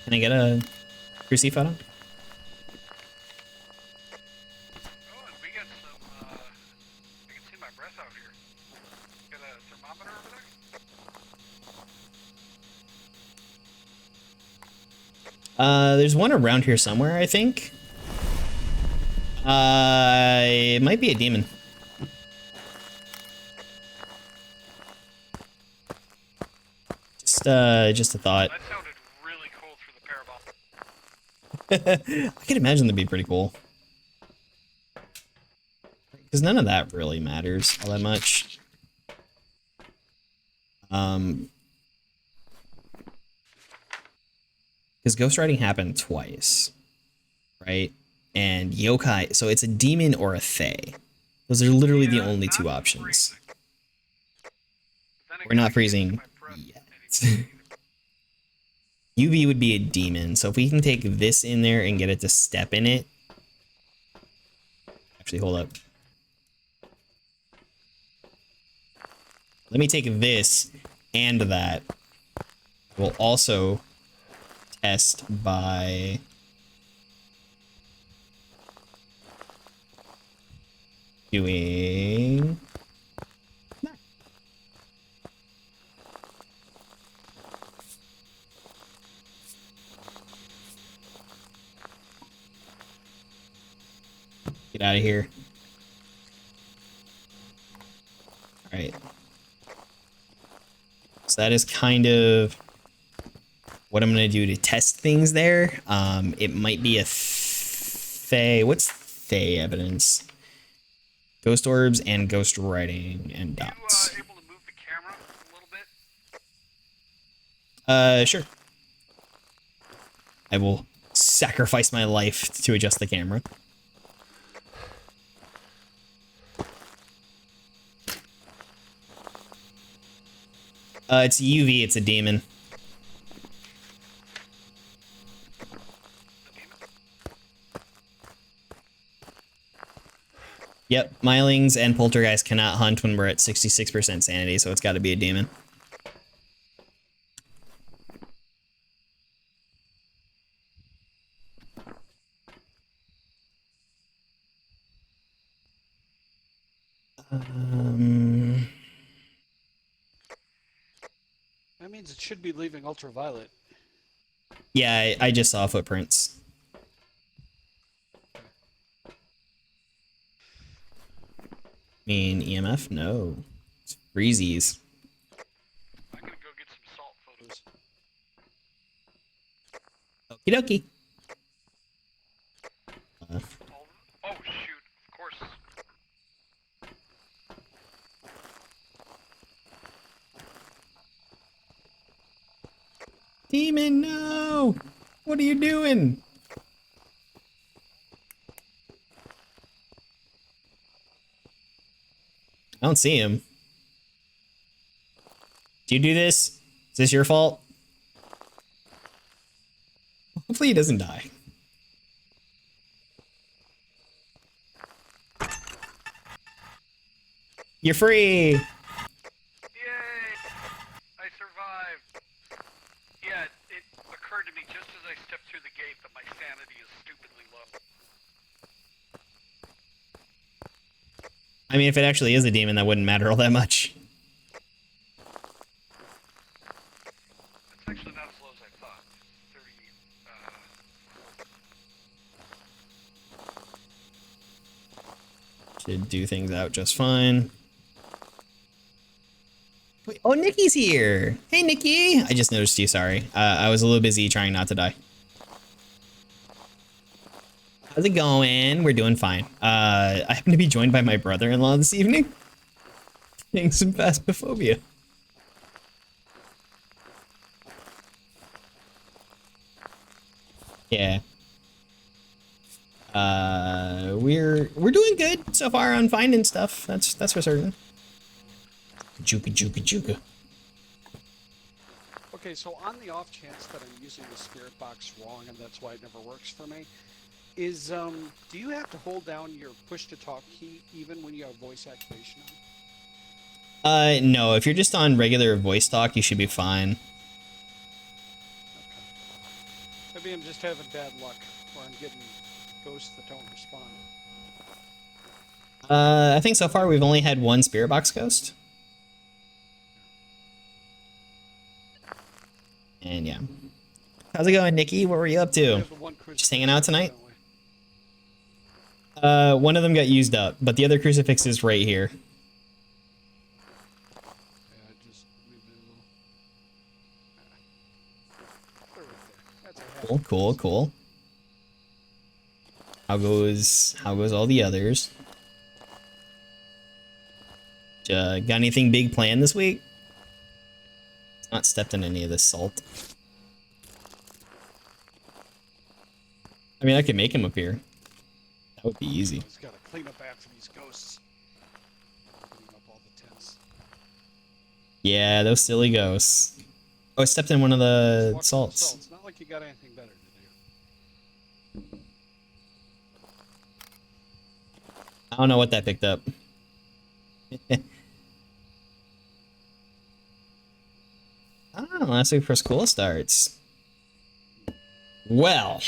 Can I get a 3C photo? Oh, and we got some, I can see my breath out here. Got a thermometer over there? There's one around here somewhere, I think. It might be a demon. Just a thought. That sounded really cool through the parabolic. I can imagine that'd be pretty cool. Because none of that really matters all that much. Because ghost riding happened twice, right? And yokai, so it's a demon or a fae. Those are literally the only two options. We're not freezing yet. UV would be a demon, so if we can take this in there and get it to step in it. Actually, hold up. Let me take this and that. We'll also test by doing that. Get out of here. All right. So that is kind of what I'm going to do to test things there. It might be a Fae. What's Fae evidence? Ghost orbs and ghost writing and dots. Are you able to move the camera a little bit? Sure. I will sacrifice my life to adjust the camera. It's UV, it's a demon. Yep, Mylings and Poltergeist cannot hunt when we're at 66% sanity, so it's got to be a demon. That means it should be leaving ultraviolet. Yeah, I just saw footprints. I mean, EMF? No. It's freezies. I'm gonna go get some salt photos. Okie dokie. Oh shoot, of course. Demon, no! What are you doing? I don't see him. Do you do this? Is this your fault? Hopefully he doesn't die. You're free! Yay! I survived. Yeah, it occurred to me just as I stepped through the gate that my sanity is stupidly low. I mean, if it actually is a demon, that wouldn't matter all that much. It's actually not as low as I thought. 30, Should do things out just fine. Wait, oh, Nikki's here! Hey, Nikki! I just noticed you, sorry. I was a little busy trying not to die. How's it going? We're doing fine. I happen to be joined by my brother-in-law this evening. Playing some Phasmophobia. Yeah. We're doing good so far on finding stuff. That's for certain. Juka juka juka. Okay, so on the off chance that I'm using the spirit box wrong and that's why it never works for me, is do you have to hold down your push to talk key even when you have voice activation on? No, if you're just on regular voice talk, you should be fine. Maybe I'm just having bad luck, where I'm getting ghosts that don't respond. I think so far we've only had one spirit box ghost. And yeah. How's it going, Nikki? What were you up We to? have the one Just hanging out tonight? don't we? One of them got used up, but the other crucifix is right here. Yeah, just moved it a little. Put it right there. That's a Cool, cool, cool. How goes all the others? Got anything big planned this week? Not stepped in any of this salt. I mean, I could make him appear. That would be easy. Just gotta clean up after these ghosts. Clean up all the tents. Yeah, those silly ghosts. Oh, I stepped in one of the Watch salts. It's not like you got anything better to do. I don't know what that picked up. Oh, last week for school starts. Well.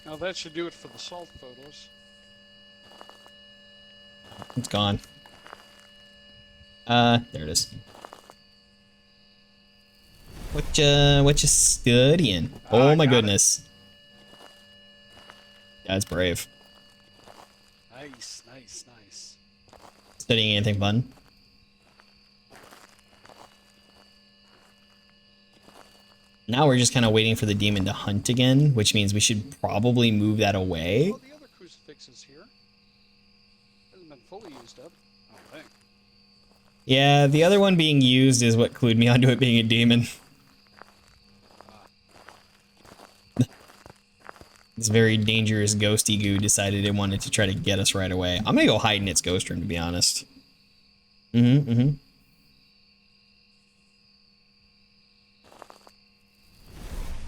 Now that should do it for the salt photos. It's gone. There it is. What you studying? Oh my goodness. That's brave. Nice, nice, nice. Studying anything fun? Now we're just kind of waiting for the demon to hunt again, which means we should probably move that away. Oh, the other crucifix is here. Hasn't been fully used up, I don't think. Yeah, the other one being used is what clued me onto it being a demon. This very dangerous ghosty goo decided it wanted to try to get us right away. I'm gonna go hide in its ghost room, to be honest. Mm-hmm.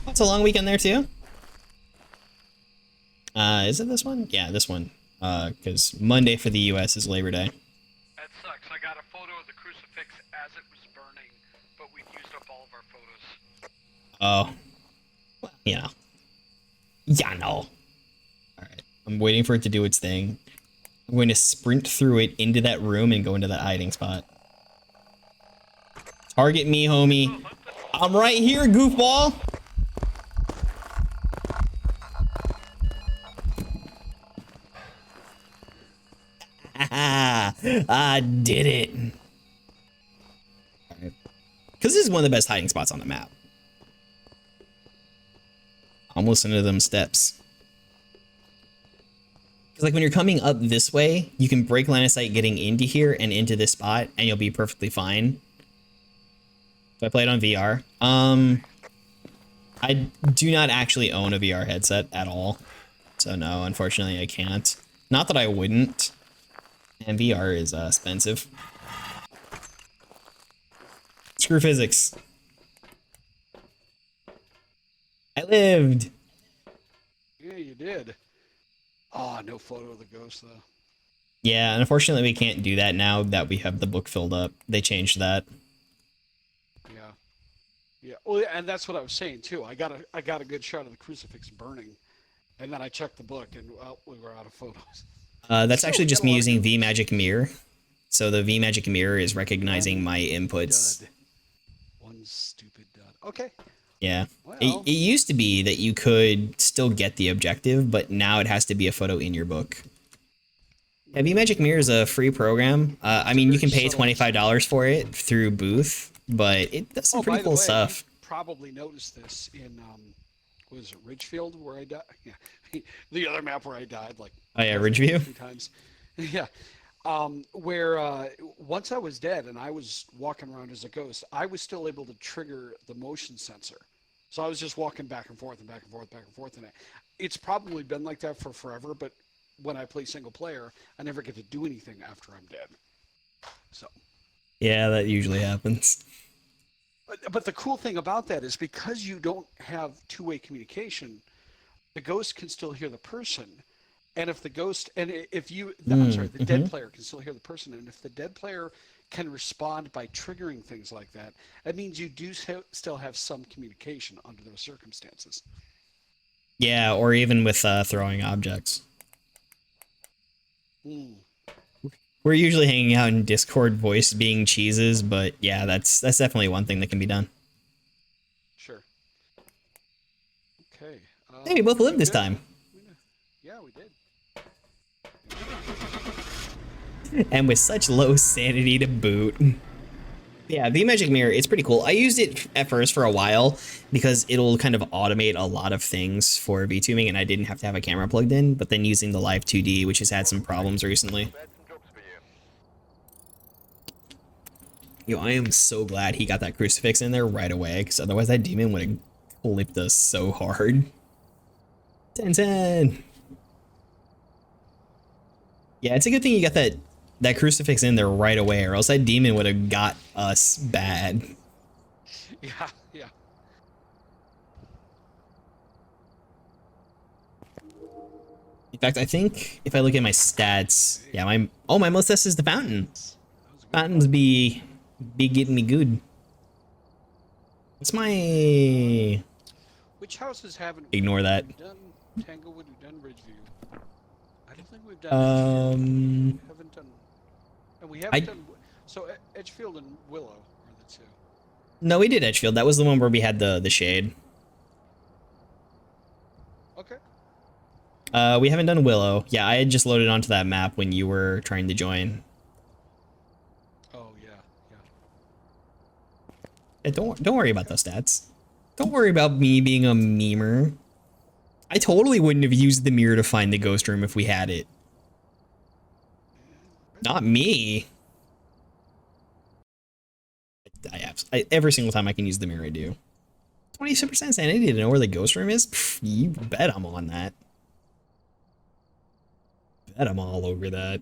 It's a long weekend there too. Is it this one? Yeah, this one. Because Monday for the U.S. is Labor Day. That sucks. I got a photo of the crucifix as it was burning, but we'd used up all of our photos. Oh. Well, you know. Yeah, no. Alright. I'm waiting for it to do its thing. I'm going to sprint through it into that room and go into that hiding spot. Target me, homie. I'm right here, goofball. I did it. Alright. Because this is one of the best hiding spots on the map. I'm listening to them steps. Because like when you're coming up this way, you can break line of sight getting into here and into this spot, and you'll be perfectly fine. So I played on VR. I do not actually own a VR headset at all. So no, unfortunately I can't. Not that I wouldn't. And VR is expensive. Screw physics. I lived. Yeah, you did. Oh, no photo of the ghost, though. Yeah, unfortunately we can't do that now that we have the book filled up. They changed that. Yeah. Yeah. Well, and that's what I was saying, too. I got a good shot of the crucifix burning, and then I checked the book, and, well, we were out of photos. That's Still, actually we just got a me lot of using good ones. VMagic Mirror. So the VMagic Mirror is recognizing my inputs. Dud. One stupid dud. Okay. Yeah. Well. It used to be that you could still get the objective, but now it has to be a photo in your book. Yeah, VMagic Mirror is a free program. I mean, you can pay $25 for it through Booth, but it does some pretty cool stuff. You probably noticed this in, what is it, Ridgefield, where I died? Yeah. The other map where I died, like... Oh yeah, Ridgeview? 3 times. Yeah. Where once I was dead and I was walking around as a ghost, I was still able to trigger the motion sensor. So I was just walking back and forth and back and forth, back and forth. And it's probably been like that for forever, but when I play single player, I never get to do anything after I'm dead. So. Yeah, that usually happens. But the cool thing about that is because you don't have two-way communication, the ghost can still hear the person. And if the ghost, and if you, I'm sorry, the dead player can still hear the person. And if the dead player can respond by triggering things like that, that means you do still have some communication under those circumstances. Yeah, or even with throwing objects. Mm. We're usually hanging out in Discord, voice being cheeses, but yeah, that's definitely one thing that can be done. Sure. Okay. Hey, we both lived this good? time. Yeah, we did. And with such low sanity to boot. Yeah, the magic mirror, it's pretty cool. I used it at first for a while because it'll kind of automate a lot of things for VTubing, and I didn't have to have a camera plugged in, but then using the Live 2D, which has had some problems recently. Yo, I am so glad he got that crucifix in there right away, because otherwise that demon would have clipped us so hard. 10-10! Yeah, it's a good thing you got that crucifix in there right away, or else that demon would have got us bad. Yeah, yeah. In fact, I think if I look at my stats, yeah, my most test is the fountain. Fountains be getting me good. What's my... Which houses haven't Ignore that. we've done Tanglewood, we've done Ridgeview. I don't think we've done Edgefield. We haven't done, and we haven't done, so Edgefield and Willow are the two. No, we did Edgefield. That was the one where we had the shade. Okay. We haven't done Willow. Yeah, I had just loaded onto that map when you were trying to join. Oh yeah, yeah. Yeah, don't worry about those stats. Don't worry about me being a memer. I totally wouldn't have used the mirror to find the ghost room if we had it. Not me. Every single time I can use the mirror, I do. 27% sanity to know where the ghost room is? Pff, you bet I'm on that. Bet I'm all over that.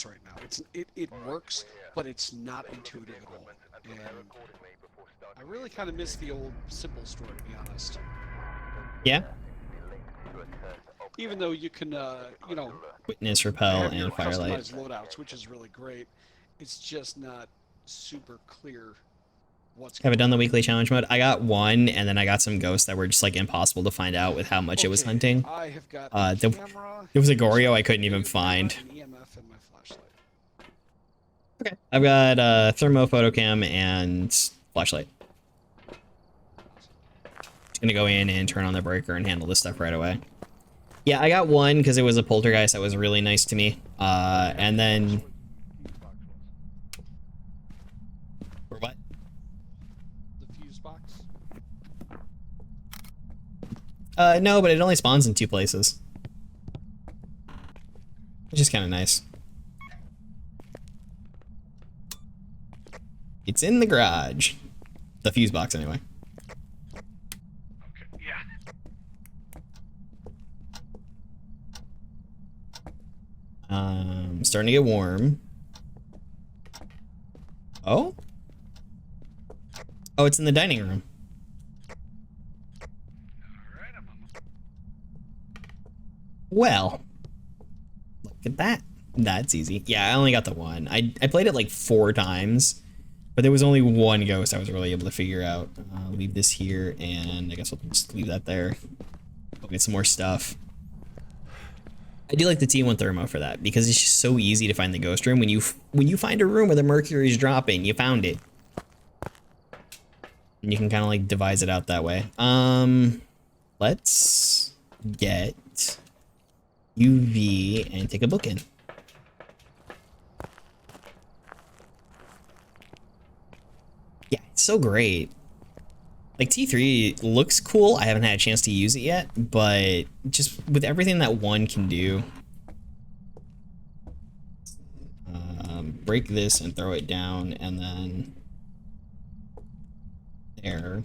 Right now, it works, but it's not intuitive at all. And I really kind of miss the old simple store, to be honest. Yeah? Even though you can, you know, Witness, repel, have your and firelight. customized loadouts, which is really great. It's just not super clear what's Have I going done the on. weekly challenge mode? I got one, and then I got some ghosts that were just like impossible to find out with how much it was Okay, hunting. I have got There camera, was a Goryo I couldn't even find. an EMF, and my flashlight. Okay. I've got thermo photocam and flashlight. Just gonna go in and turn on the breaker and handle this stuff right away. Yeah, I got one because it was a poltergeist that was really nice to me. And then... For what? The fuse box. No, but it only spawns in 2 places. Which is kind of nice. It's in the garage. The fuse box, anyway. Okay, yeah. Starting to get warm. Oh? Oh, it's in the dining room. Alright, I'm almost... Well, look at that. That's easy. Yeah, I only got the one. I played it like 4 times, but there was only one ghost I was really able to figure out. Leave this here, and I guess we'll just leave that there. Go get some more stuff. I do like the T1 thermo for that because it's just so easy to find the ghost room. When you find a room where the mercury is dropping, you found it. And you can kind of like devise it out that way. Let's get UV and take a book in. Yeah, it's so great. Like T3 looks cool. I haven't had a chance to use it yet, but just with everything that one can do. Break this and throw it down, and then there.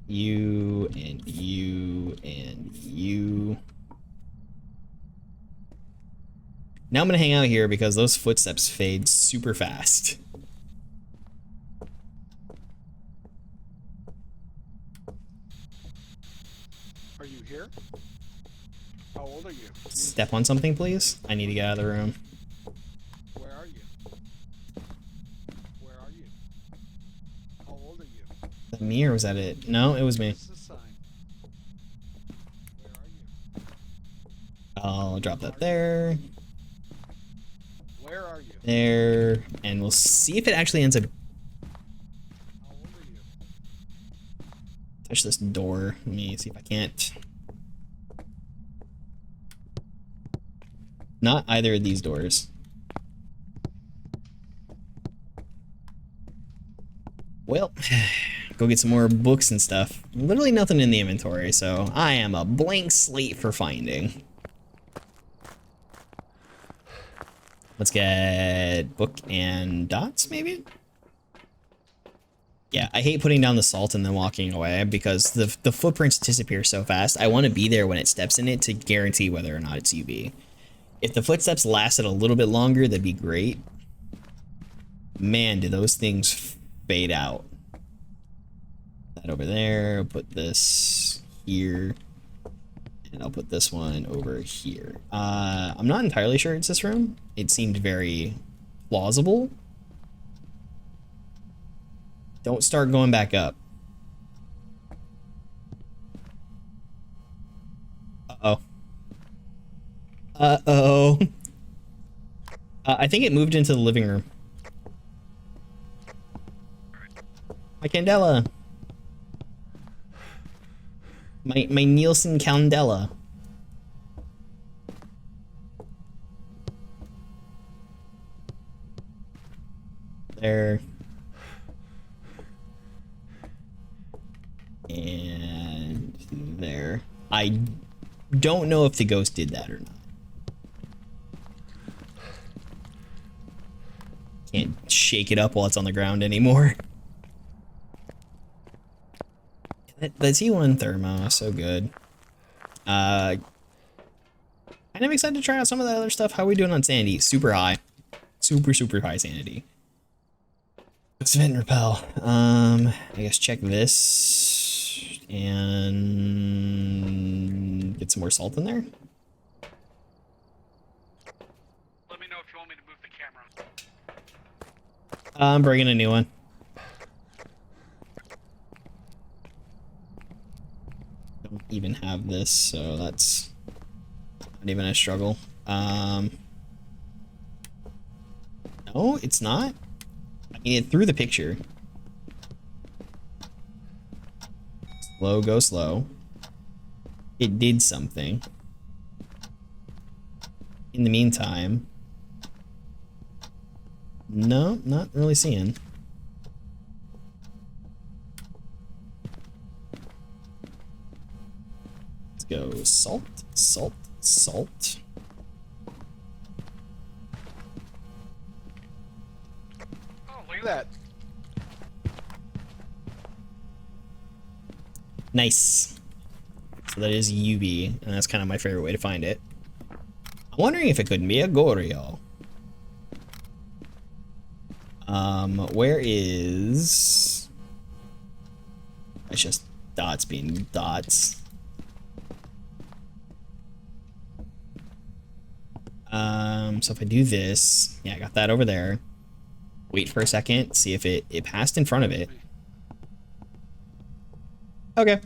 You and you and you. Now I'm gonna hang out here because those footsteps fade super fast. Are you here? How old are you? Step on something, please. I need to get out of the room. Where are you? me or was that it? No, it was me. What's the sign? Where are you? I'll drop that there. Where are you? There. And we'll see if it actually ends up... How old are you? Touch this door. Let me see if I can't. Not either of these doors. Well, go get some more books and stuff. Literally nothing in the inventory, so I am a blank slate for finding. Let's get book and dots, maybe? Yeah, I hate putting down the salt and then walking away because the footprints disappear so fast. I want to be there when it steps in it to guarantee whether or not it's UV. If the footsteps lasted a little bit longer, that'd be great. Man, do those things fade out. That over there, I'll put this here, and I'll put this one over here. I'm not entirely sure it's this room. It seemed very plausible. Don't start going back up. Uh-oh. Uh-oh. I think it moved into the living room. My candela. My Nielsen candela. There. And there. I don't know if the ghost did that or not. Can't shake it up while it's on the ground anymore. That T1 thermo, so good. Kind of excited to try out some of that other stuff. How are we doing on sanity? Super high. Super high sanity. Let's vent and repel. I guess check this and get some more salt in there. Let me know if you want me to move the camera. I'm bringing a new one. Don't even have this, so that's not even a struggle. No, it's not. I mean, it threw the picture. Slow, go slow. It did something. In the meantime, no, not really seeing. Let's go salt, salt, salt. Oh, look at that. Nice. So that is UV, and that's kind of my favorite way to find it. I'm wondering if it couldn't be a Goryo. Where is... It's just dots being dots. So if I do this, yeah, I got that over there. Wait for a second, see if it passed in front of it. Okay.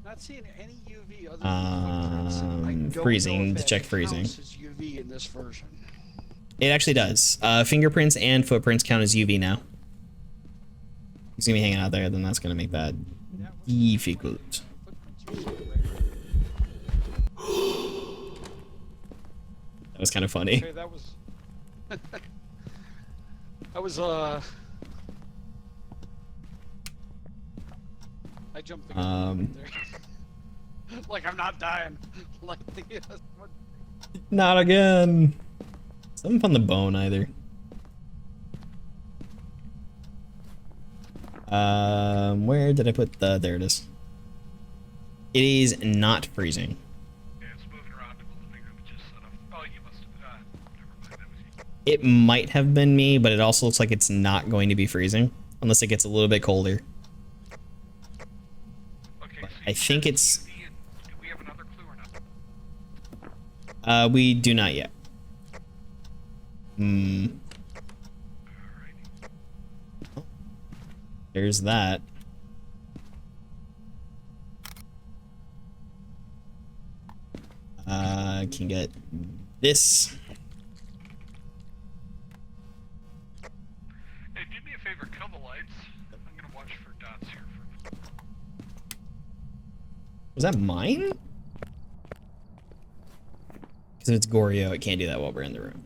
Not seeing any UV other than footprints, and I don't freezing, know if to that check freezing. counts as UV in this version. It actually does. Fingerprints and footprints count as UV now. He's gonna be hanging out there, then that's gonna make that difficult. That was kind of funny. Okay, that was... that was, I jumped the gun there. Like, I'm not dying. Like, Not again. Something on the bone either. Where did I put the... There it is. It is not freezing. Yeah, it's moving around in the living room. It just set up. Oh, you must have. Never mind. That was you. It might have been me, but it also looks like it's not going to be freezing. Unless it gets a little bit colder. Okay, But so I think it's... do we have another clue or not? We do not yet. Alrighty. There's that. can get this. Hey, do me a favor, kill the lights. I'm gonna watch for dots here. Was that mine? Because if it's Goryo, it can't do that while we're in the room.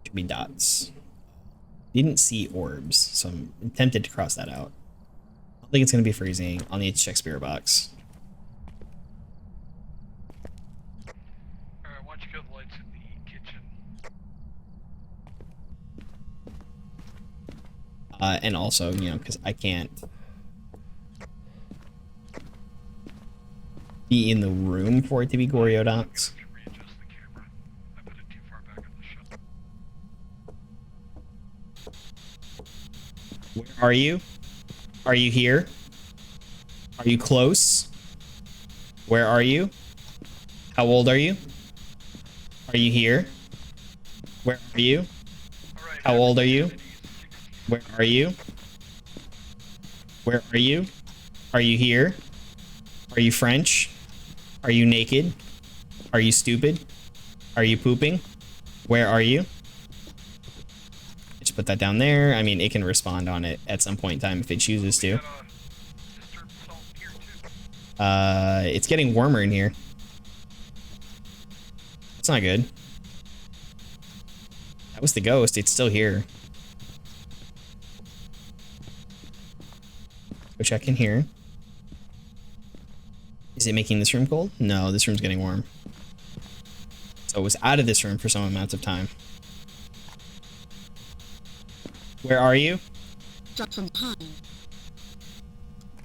Could be dots. Didn't see orbs, so I'm tempted to cross that out. I don't think it's going to be freezing. I'll need to check spirit box. Alright, why don't you kill the lights in the kitchen? And also, you know, because I can't be in the room for it to be Goryo dots. I have to readjust the camera. I put it too far back on the shot. Where are you? Are you here? Are you close? Where are you? How old are you? Are you here? Where are you? Alright, How old are you? Where are you? Where are you? Are you here? Are you French? Are you naked? Are you stupid? Are you pooping? Where are you? Just put that down there. I mean, it can respond on it at some point in time if it chooses to. Disturbed salt here too. It's getting warmer in here. That's not good. That was the ghost. It's still here. Go check in here. Is it making this room cold? No, this room's getting warm. So it was out of this room for some amount of time. Where are you? Drop from time.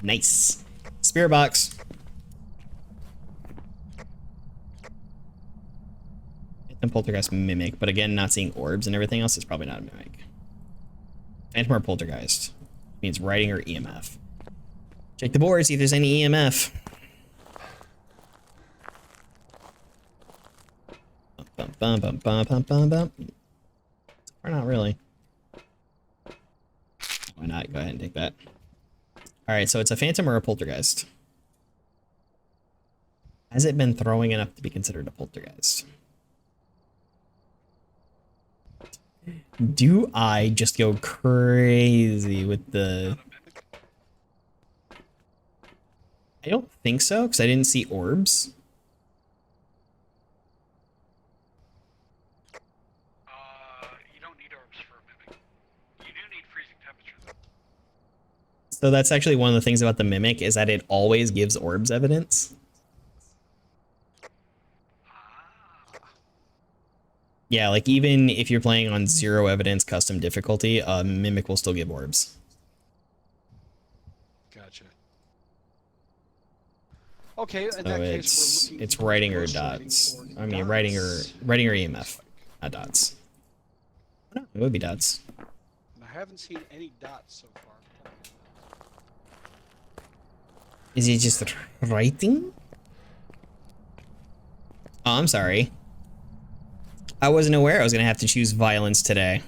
Nice. Spirit box. Phantom Poltergeist Mimic, but again, not seeing orbs and everything else is probably not a Mimic. Phantom or Poltergeist means writing or EMF. Check the board, see if there's any EMF. Bum, bum, bum, bum, bum, bum, bum. Or not really. Why not? Go ahead and take that. Alright, so it's a phantom or a poltergeist. Has it been throwing enough to be considered a poltergeist? Do I just go crazy with the... I don't think so, because I didn't see orbs. You don't need orbs for a mimic. You do need freezing temperature though. So that's actually one of the things about the Mimic, is that it always gives orbs evidence. Yeah, like even if you're playing on 0 evidence custom difficulty, Mimic will still give orbs. Gotcha. Okay, in So that case, it's writing or dots. I mean, writing or EMF, not dots. No, it would be dots. And I haven't seen any dots so far. Is it just writing? Oh, I'm sorry. I wasn't aware I was gonna have to choose violence today.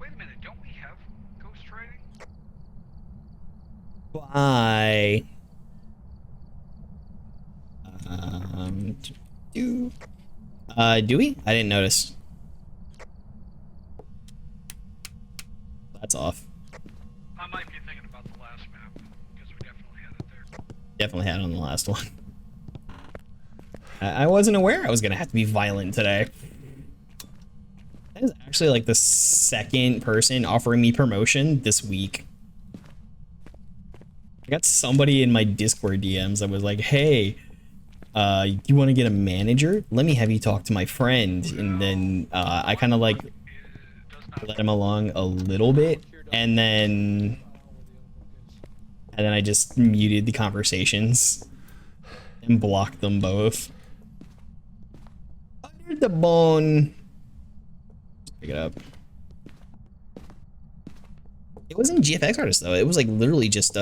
Wait a minute, don't we have ghost writing? Why? Do we? I didn't notice. That's off. I might be thinking about the last map, because we definitely had it there. Definitely had it on the last one. I wasn't aware I was gonna have to be violent today. That is actually like the second person offering me promotion this week. I got somebody in my Discord DMs that was like, hey, you want to get a manager? Let me have you talk to my friend. And then I kind of like let him along a little bit. And then I just muted the conversations and blocked them both. Under the bone. Pick it up. It wasn't GFX artist though. It was like literally just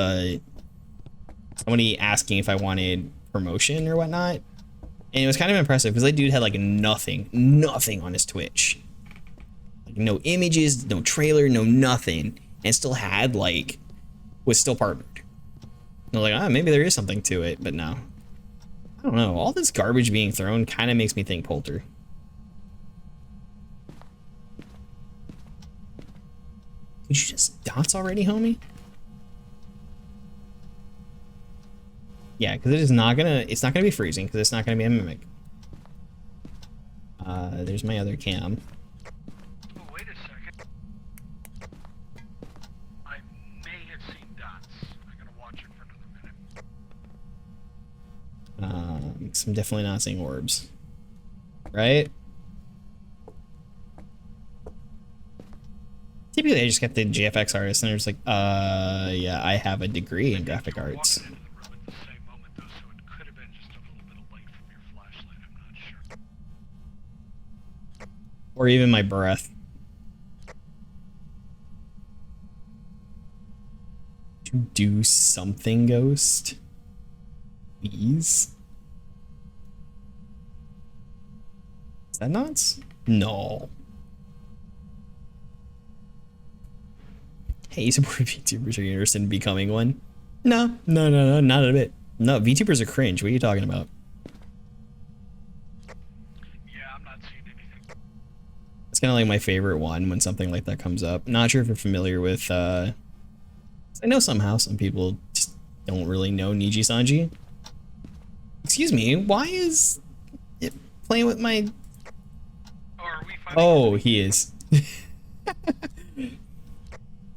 somebody asking if I wanted promotion or whatnot. And it was kind of impressive because that dude had like nothing on his Twitch. Like no images, no trailer, no nothing. And still had like, was still partnered. And I was like, maybe there is something to it, but no. I don't know. All this garbage being thrown kind of makes me think Polter. Did you just dots already, homie? Yeah, because it's not gonna be freezing because it's not gonna be a mimic. There's my other cam. Oh, wait a second. I may have seen dots. I'm gonna watch it for another minute. 'Cause I'm definitely not seeing orbs. Right? Typically I just get the GFX artist and they're just like, yeah, I have a degree in graphic arts. Walked into the room at the same moment, though, so it could have been just a little bit of light from your flashlight. I'm not sure. Or even my breath. To do something, Ghost. Please? Is that nuts? No. Hey, support VTubers, are you interested in becoming one? No, not a bit. No, VTubers are cringe. What are you talking about? Yeah, I'm not seeing anything. It's kind of like my favorite one when something like that comes up. Not sure if you're familiar with, I know somehow some people just don't really know Niji Sanji. Excuse me, why is it playing with my... Oh, are we finding Oh, he is.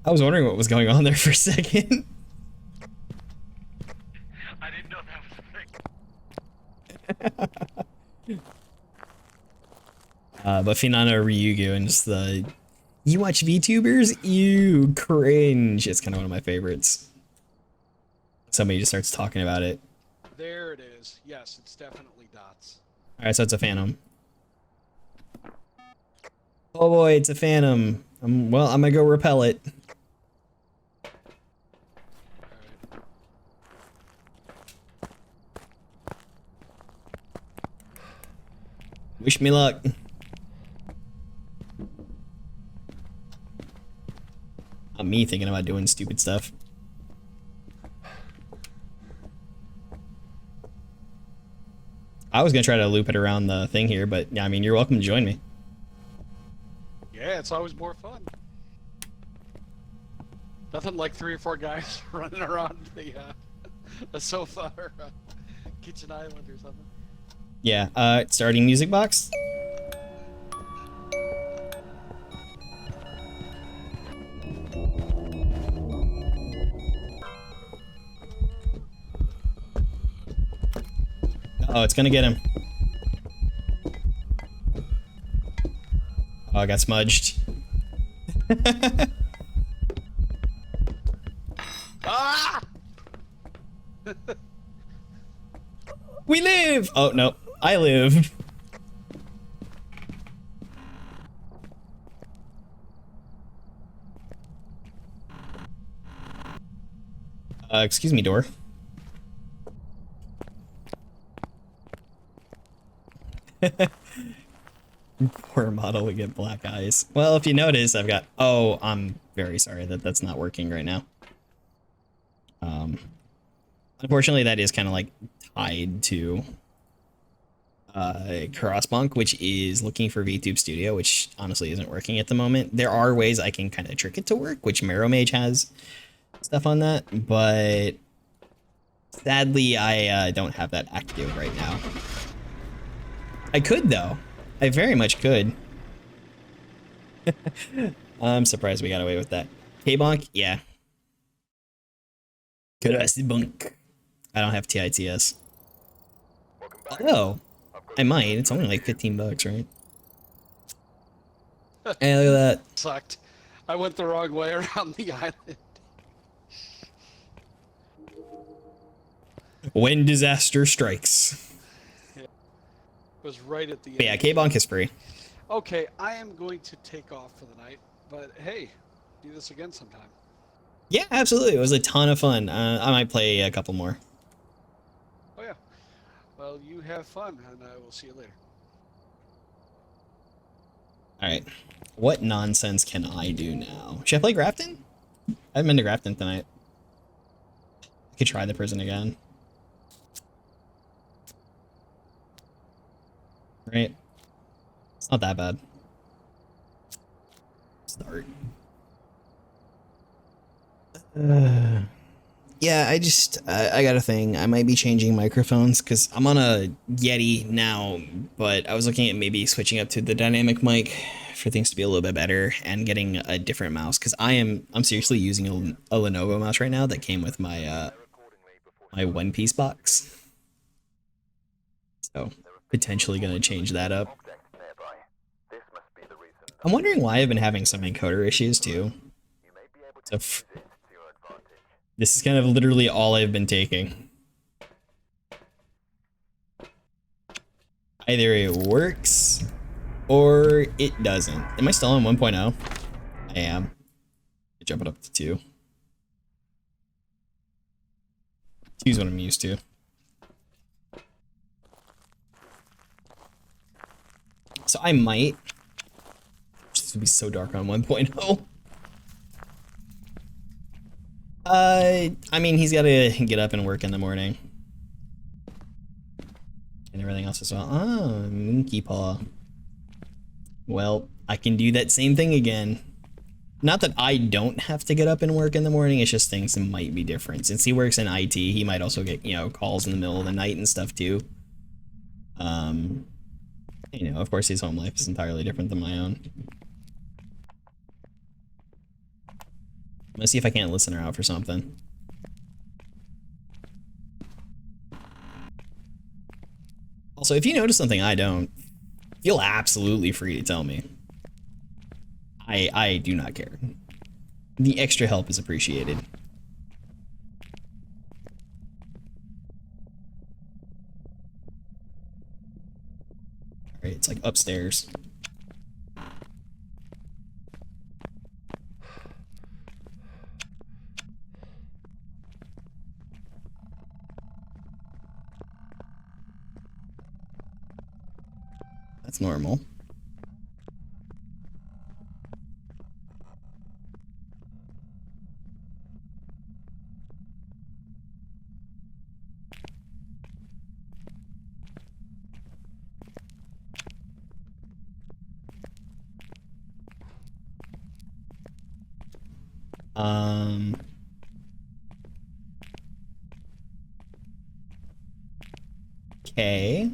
I was wondering what was going on there for a second. I didn't know that was a thing. But Finana Ryugu and just the... You watch VTubers? Ew, cringe. It's kind of one of my favorites. Somebody just starts talking about it. There it is. Yes, it's definitely dots. Alright, so it's a phantom. Oh boy, it's a phantom. Well, I'm gonna go repel it. Alright. Wish me luck. Not me thinking about doing stupid stuff. I was gonna try to loop it around the thing here, but yeah, I mean, you're welcome to join me. Yeah, it's always more fun. Nothing like 3 or 4 guys running around the sofa or kitchen island or something. Yeah, starting music box. Oh, it's gonna get him. Oh, I got smudged. Ah! We live! Oh, no. I live. Excuse me, door. Poor model would get black eyes. Well, if you notice, I've got... Oh, I'm very sorry that that's not working right now. Unfortunately, that is kind of like tied to Crossbunk, which is looking for VTube Studio, which honestly isn't working at the moment. There are ways I can kind of trick it to work, which Marrow Mage has stuff on that, but sadly, I don't have that active right now. I could, though. I very much could. I'm surprised we got away with that. K-Bonk? Yeah. Crossbunk. I don't have TITS. Oh, I might. It's only like 15 bucks, right? Hey, look at that. Sucked. I went the wrong way around the island. When disaster strikes. It was right at the end. But yeah, K-Bonk is free. Okay, I am going to take off for the night, but hey, do this again sometime. Yeah, absolutely. It was a ton of fun. I might play a couple more. Oh yeah. Well, you have fun, and I will see you later. Alright. What nonsense can I do now? Should I play Grafton? I haven't been to Grafton tonight. I could try the prison again. right? It's not that bad. Start. Yeah, I got a thing. I might be changing microphones because I'm on a Yeti now, but I was looking at maybe switching up to the dynamic mic for things to be a little bit better and getting a different mouse because I'm seriously using a Lenovo mouse right now that came with my my One Piece box. So potentially gonna change that up. I'm wondering why I've been having some encoder issues too. So this is kind of literally all I've been taking. Either it works or it doesn't. Am I still on 1.0? I am. Jump it up to 2. 2 is what I'm used to. So I might. This would be so dark on 1.0. I mean, he's got to get up and work in the morning. And everything else as well. Oh, Monkey Paw. Well, I can do that same thing again. Not that I don't have to get up and work in the morning, it's just things might be different. Since he works in IT, he might also get, you know, calls in the middle of the night and stuff too. You know, of course his home life is entirely different than my own. I'm gonna see if I can't listen her out for something. Also, if you notice something I don't, feel absolutely free to tell me. I do not care. The extra help is appreciated. Alright, it's like upstairs. That's normal. Okay.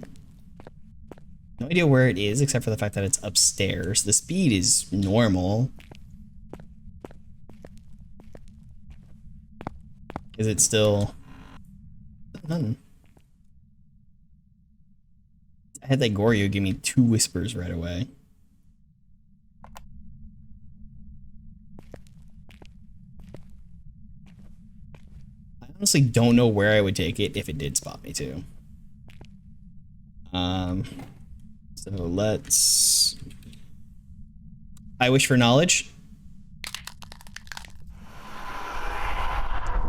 No idea where it is except for the fact that it's upstairs. The speed is normal. Is it still... None. I had that Goryo give me 2 whispers right away. I honestly don't know where I would take it if it did spot me too. So let's... I wish for knowledge.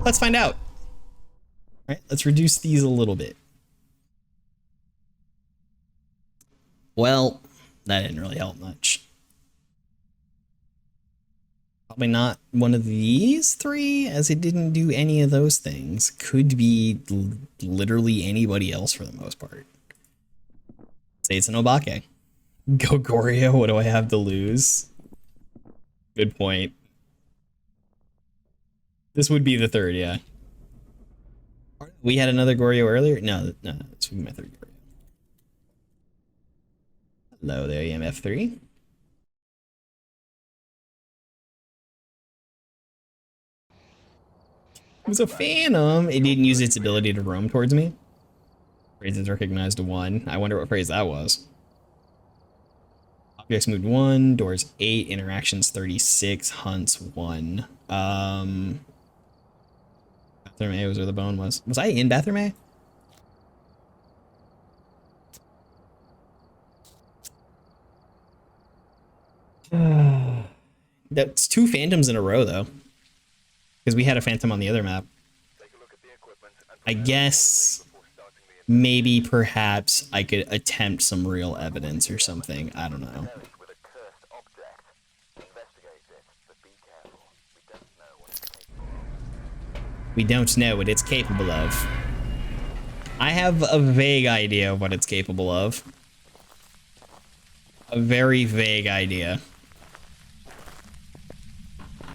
Let's find out. All right, let's reduce these a little bit. Well, that didn't really help much. Probably not one of these 3, as it didn't do any of those things. Could be literally anybody else for the most part. Say it's an Obake. Go Goryo, what do I have to lose? Good point. This would be the 3rd, yeah. We had another Goryo earlier? No, this would be my 3rd Goryo. Hello there, EMF3. It was a Phantom. It didn't use its ability to roam towards me. Phrases recognized 1. I wonder what phrase that was. Objects moved 1. Doors 8. Interactions 36. Hunts 1. Bathroom A was where the bone was. Was I in bathroom A? That's 2 phantoms in a row though. Because we had a phantom on the other map. I guess maybe perhaps I could attempt some real evidence or something. I don't know. We don't know what it's capable of. I have a vague idea of what it's capable of. a very vague idea.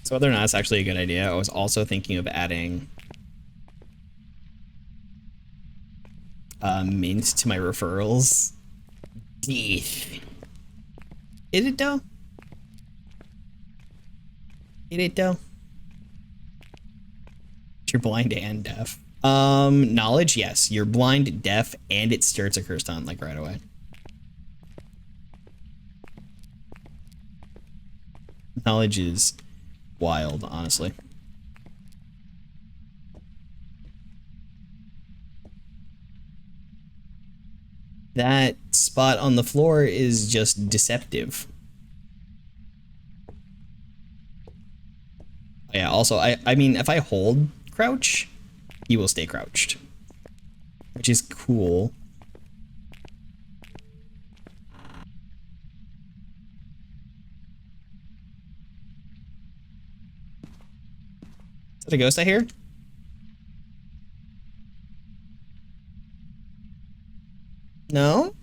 So whether or not it's actually a good idea, I was also thinking of adding mint to my referrals. Death. Is it though? Is it though? You're blind and deaf. Knowledge, yes. You're blind, deaf, and it starts a cursed hunt like right away. Knowledge is wild, honestly. That spot on the floor is just deceptive. Yeah, also, I mean, if I hold crouch, he will stay crouched, which is cool. Is that a ghost I hear? No?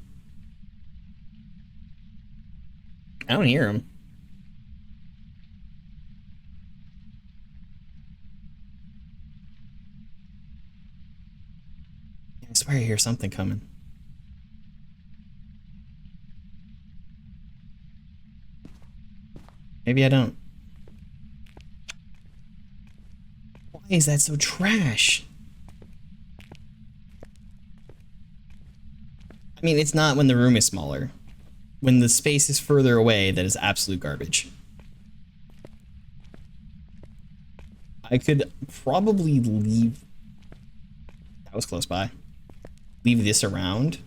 I don't hear him. I swear I hear something coming. Maybe I don't. Why is that so trash? I mean, it's not when the room is smaller. When the space is further away, that is absolute garbage. I could probably leave... That was close by. Leave this around.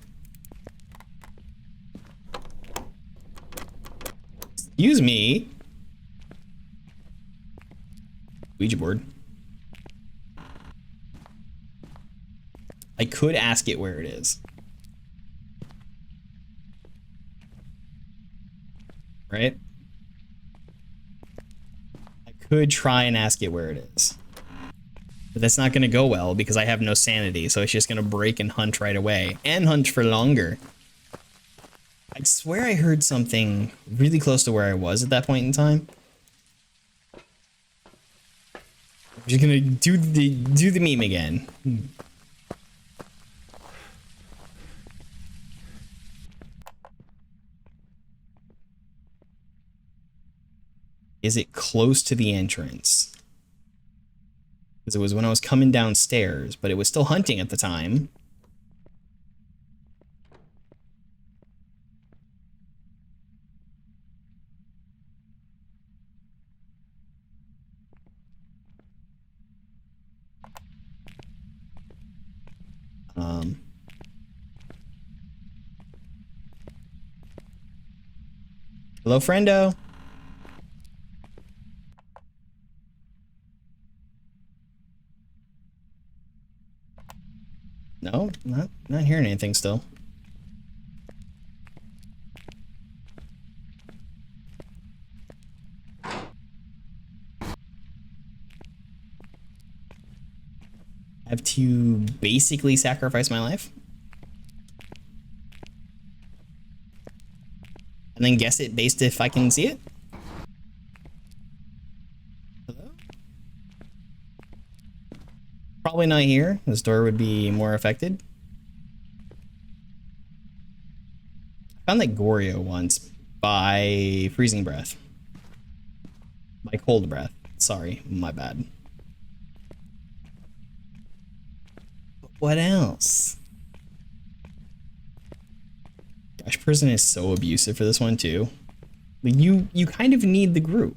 Excuse me. Ouija board. I could ask it where it is. Right? I could try and ask it where it is. But that's not going to go well because I have no sanity, so it's just going to break and hunt right away. And hunt for longer. I swear I heard something really close to where I was at that point in time. I'm just going to do the meme again. Is it close to the entrance? Because it was when I was coming downstairs, but it was still hunting at the time. Hello, friendo. No, not hearing anything still. I have to basically sacrifice my life. And then guess it based if I can see it. Hello? Probably not here. This door would be more affected. I found that Goryo once by freezing breath. By cold breath. Sorry, my bad. But what else? Gosh, Prison is so abusive for this one too. Like you kind of need the group.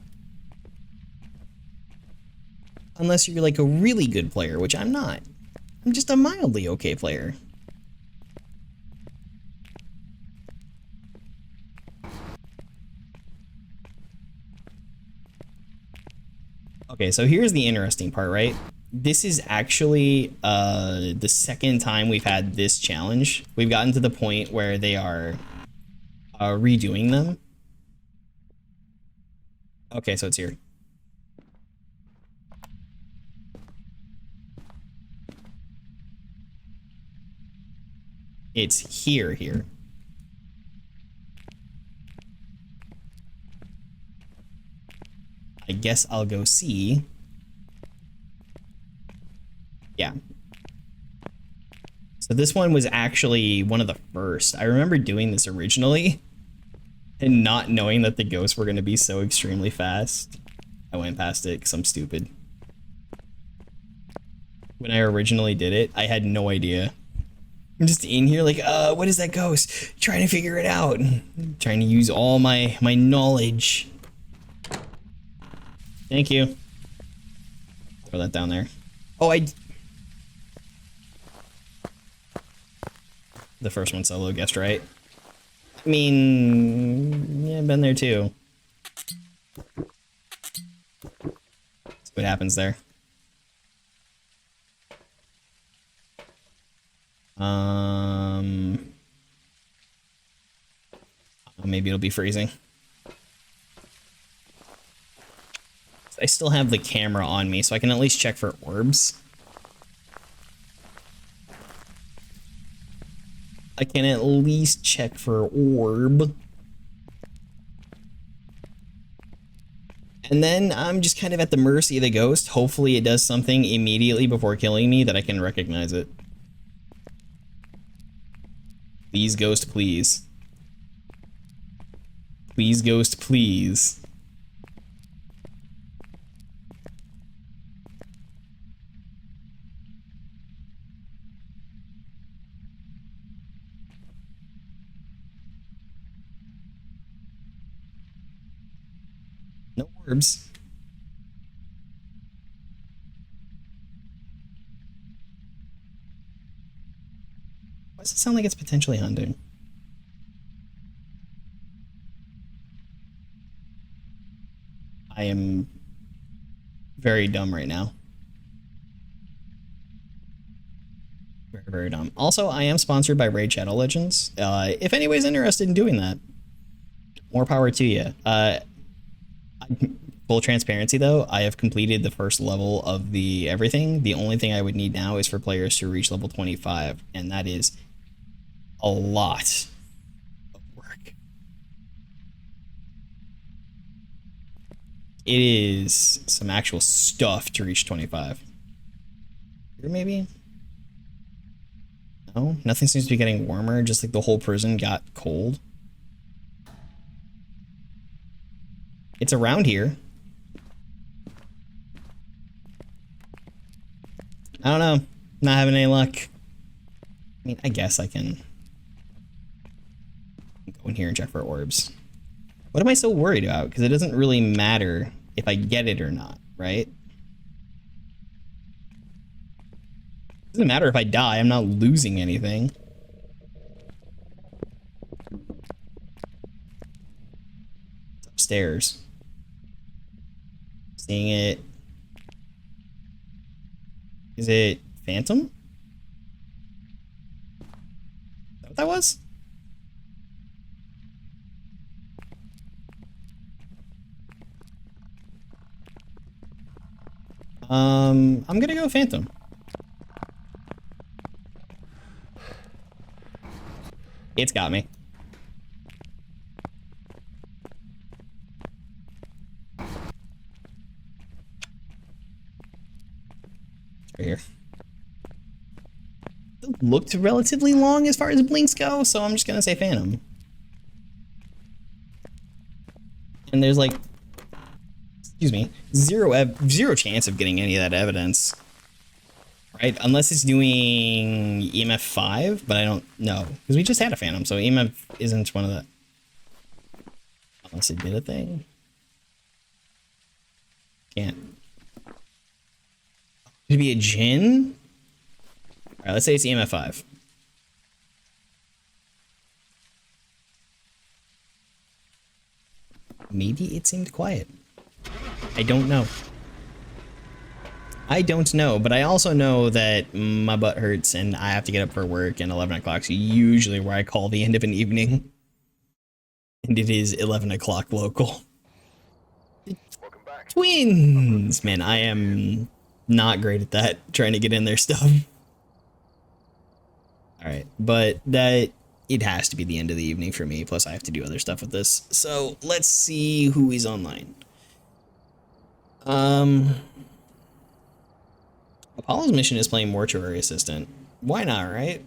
Unless you're like a really good player, which I'm not. I'm just a mildly okay player. Okay, so here's the interesting part, right? This is actually the second time we've had this challenge. We've gotten to the point where they are redoing them. Okay, so it's here. It's here. guess I'll go see. Yeah. So this one was actually one of the first. I remember doing this originally and not knowing that the ghosts were going to be so extremely fast. I went past it because I'm stupid. When I originally did it, I had no idea. I'm just in here like, what is that ghost? Trying to figure it out. Trying to use all my knowledge. Thank you. Throw that down there. Oh, the first one solo guessed right. I mean, yeah, I've been there too. See what happens there. Maybe it'll be freezing. I still have the camera on me, so I can at least check for orbs. I can at least check for orb. And then I'm just kind of at the mercy of the ghost. Hopefully it does something immediately before killing me that I can recognize it. Please, ghost, please. Please, ghost, please. No orbs. Why does it sound like it's potentially hunting? I am very dumb right now. Very, very dumb. Also, I am sponsored by Raid Shadow Legends. If anybody's interested in doing that, more power to you. Full transparency though, I have completed the first level of the everything. The only thing I would need now is for players to reach level 25, and that is a lot of work. It is some actual stuff to reach 25. Here maybe? No, nothing seems to be getting warmer, just like the whole prison got cold. It's around here. I don't know. Not having any luck. I mean, I guess I can go in here and check for orbs. What am I so worried about? Because it doesn't really matter if I get it or not, right? It doesn't matter if I die. I'm not losing anything. It's upstairs. Seeing it. Is it Phantom? Is that what that was? I'm gonna go Phantom. It's got me. Right here. It looked relatively long as far as blinks go, so I'm just gonna say Phantom. And there's like, excuse me, zero chance of getting any of that evidence, right? Unless it's doing EMF 5, but I don't know because we just had a Phantom, so EMF isn't one of the. Unless it did a thing. Can't. Could it be a Jinn? All right, let's say it's EMF 5. Maybe it seemed quiet. I don't know. I don't know, but I also know that my butt hurts and I have to get up for work, and 11 o'clock is usually where I call the end of an evening. And it is 11 o'clock local. Twins! Man, I am not great at that, trying to get in their stuff. Alright, but that, it has to be the end of the evening for me, plus I have to do other stuff with this. So, let's see who is online. Apollo's mission is playing Mortuary Assistant. Why not, right?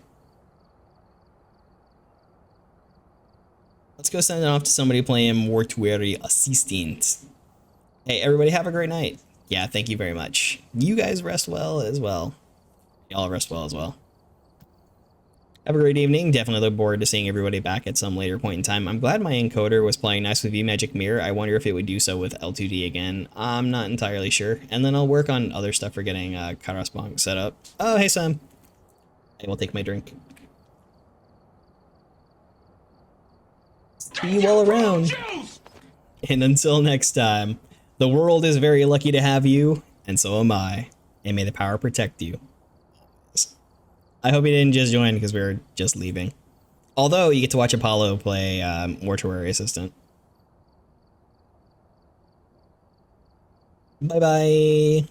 Let's go send it off to somebody playing Mortuary Assistant. Hey, everybody have a great night. Yeah, thank you very much. You guys rest well as well. Y'all rest well as well. Have a great evening. Definitely look forward to seeing everybody back at some later point in time. I'm glad my encoder was playing nice with V-Magic Mirror. I wonder if it would do so with L2D again. I'm not entirely sure. And then I'll work on other stuff for getting Kairos Bonk set up. Oh, hey, Sam. I will take my drink. See you all around. And until next time, the world is very lucky to have you, and so am I. And may the power protect you. I hope you didn't just join because we were just leaving. Although you get to watch Apollo play Mortuary Assistant. Bye-bye.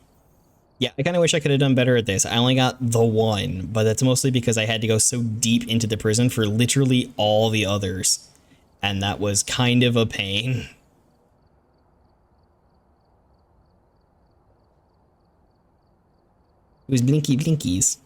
Yeah, I kind of wish I could have done better at this. I only got the one, but that's mostly because I had to go so deep into the prison for literally all the others. And that was kind of a pain. It was blinky blinkies.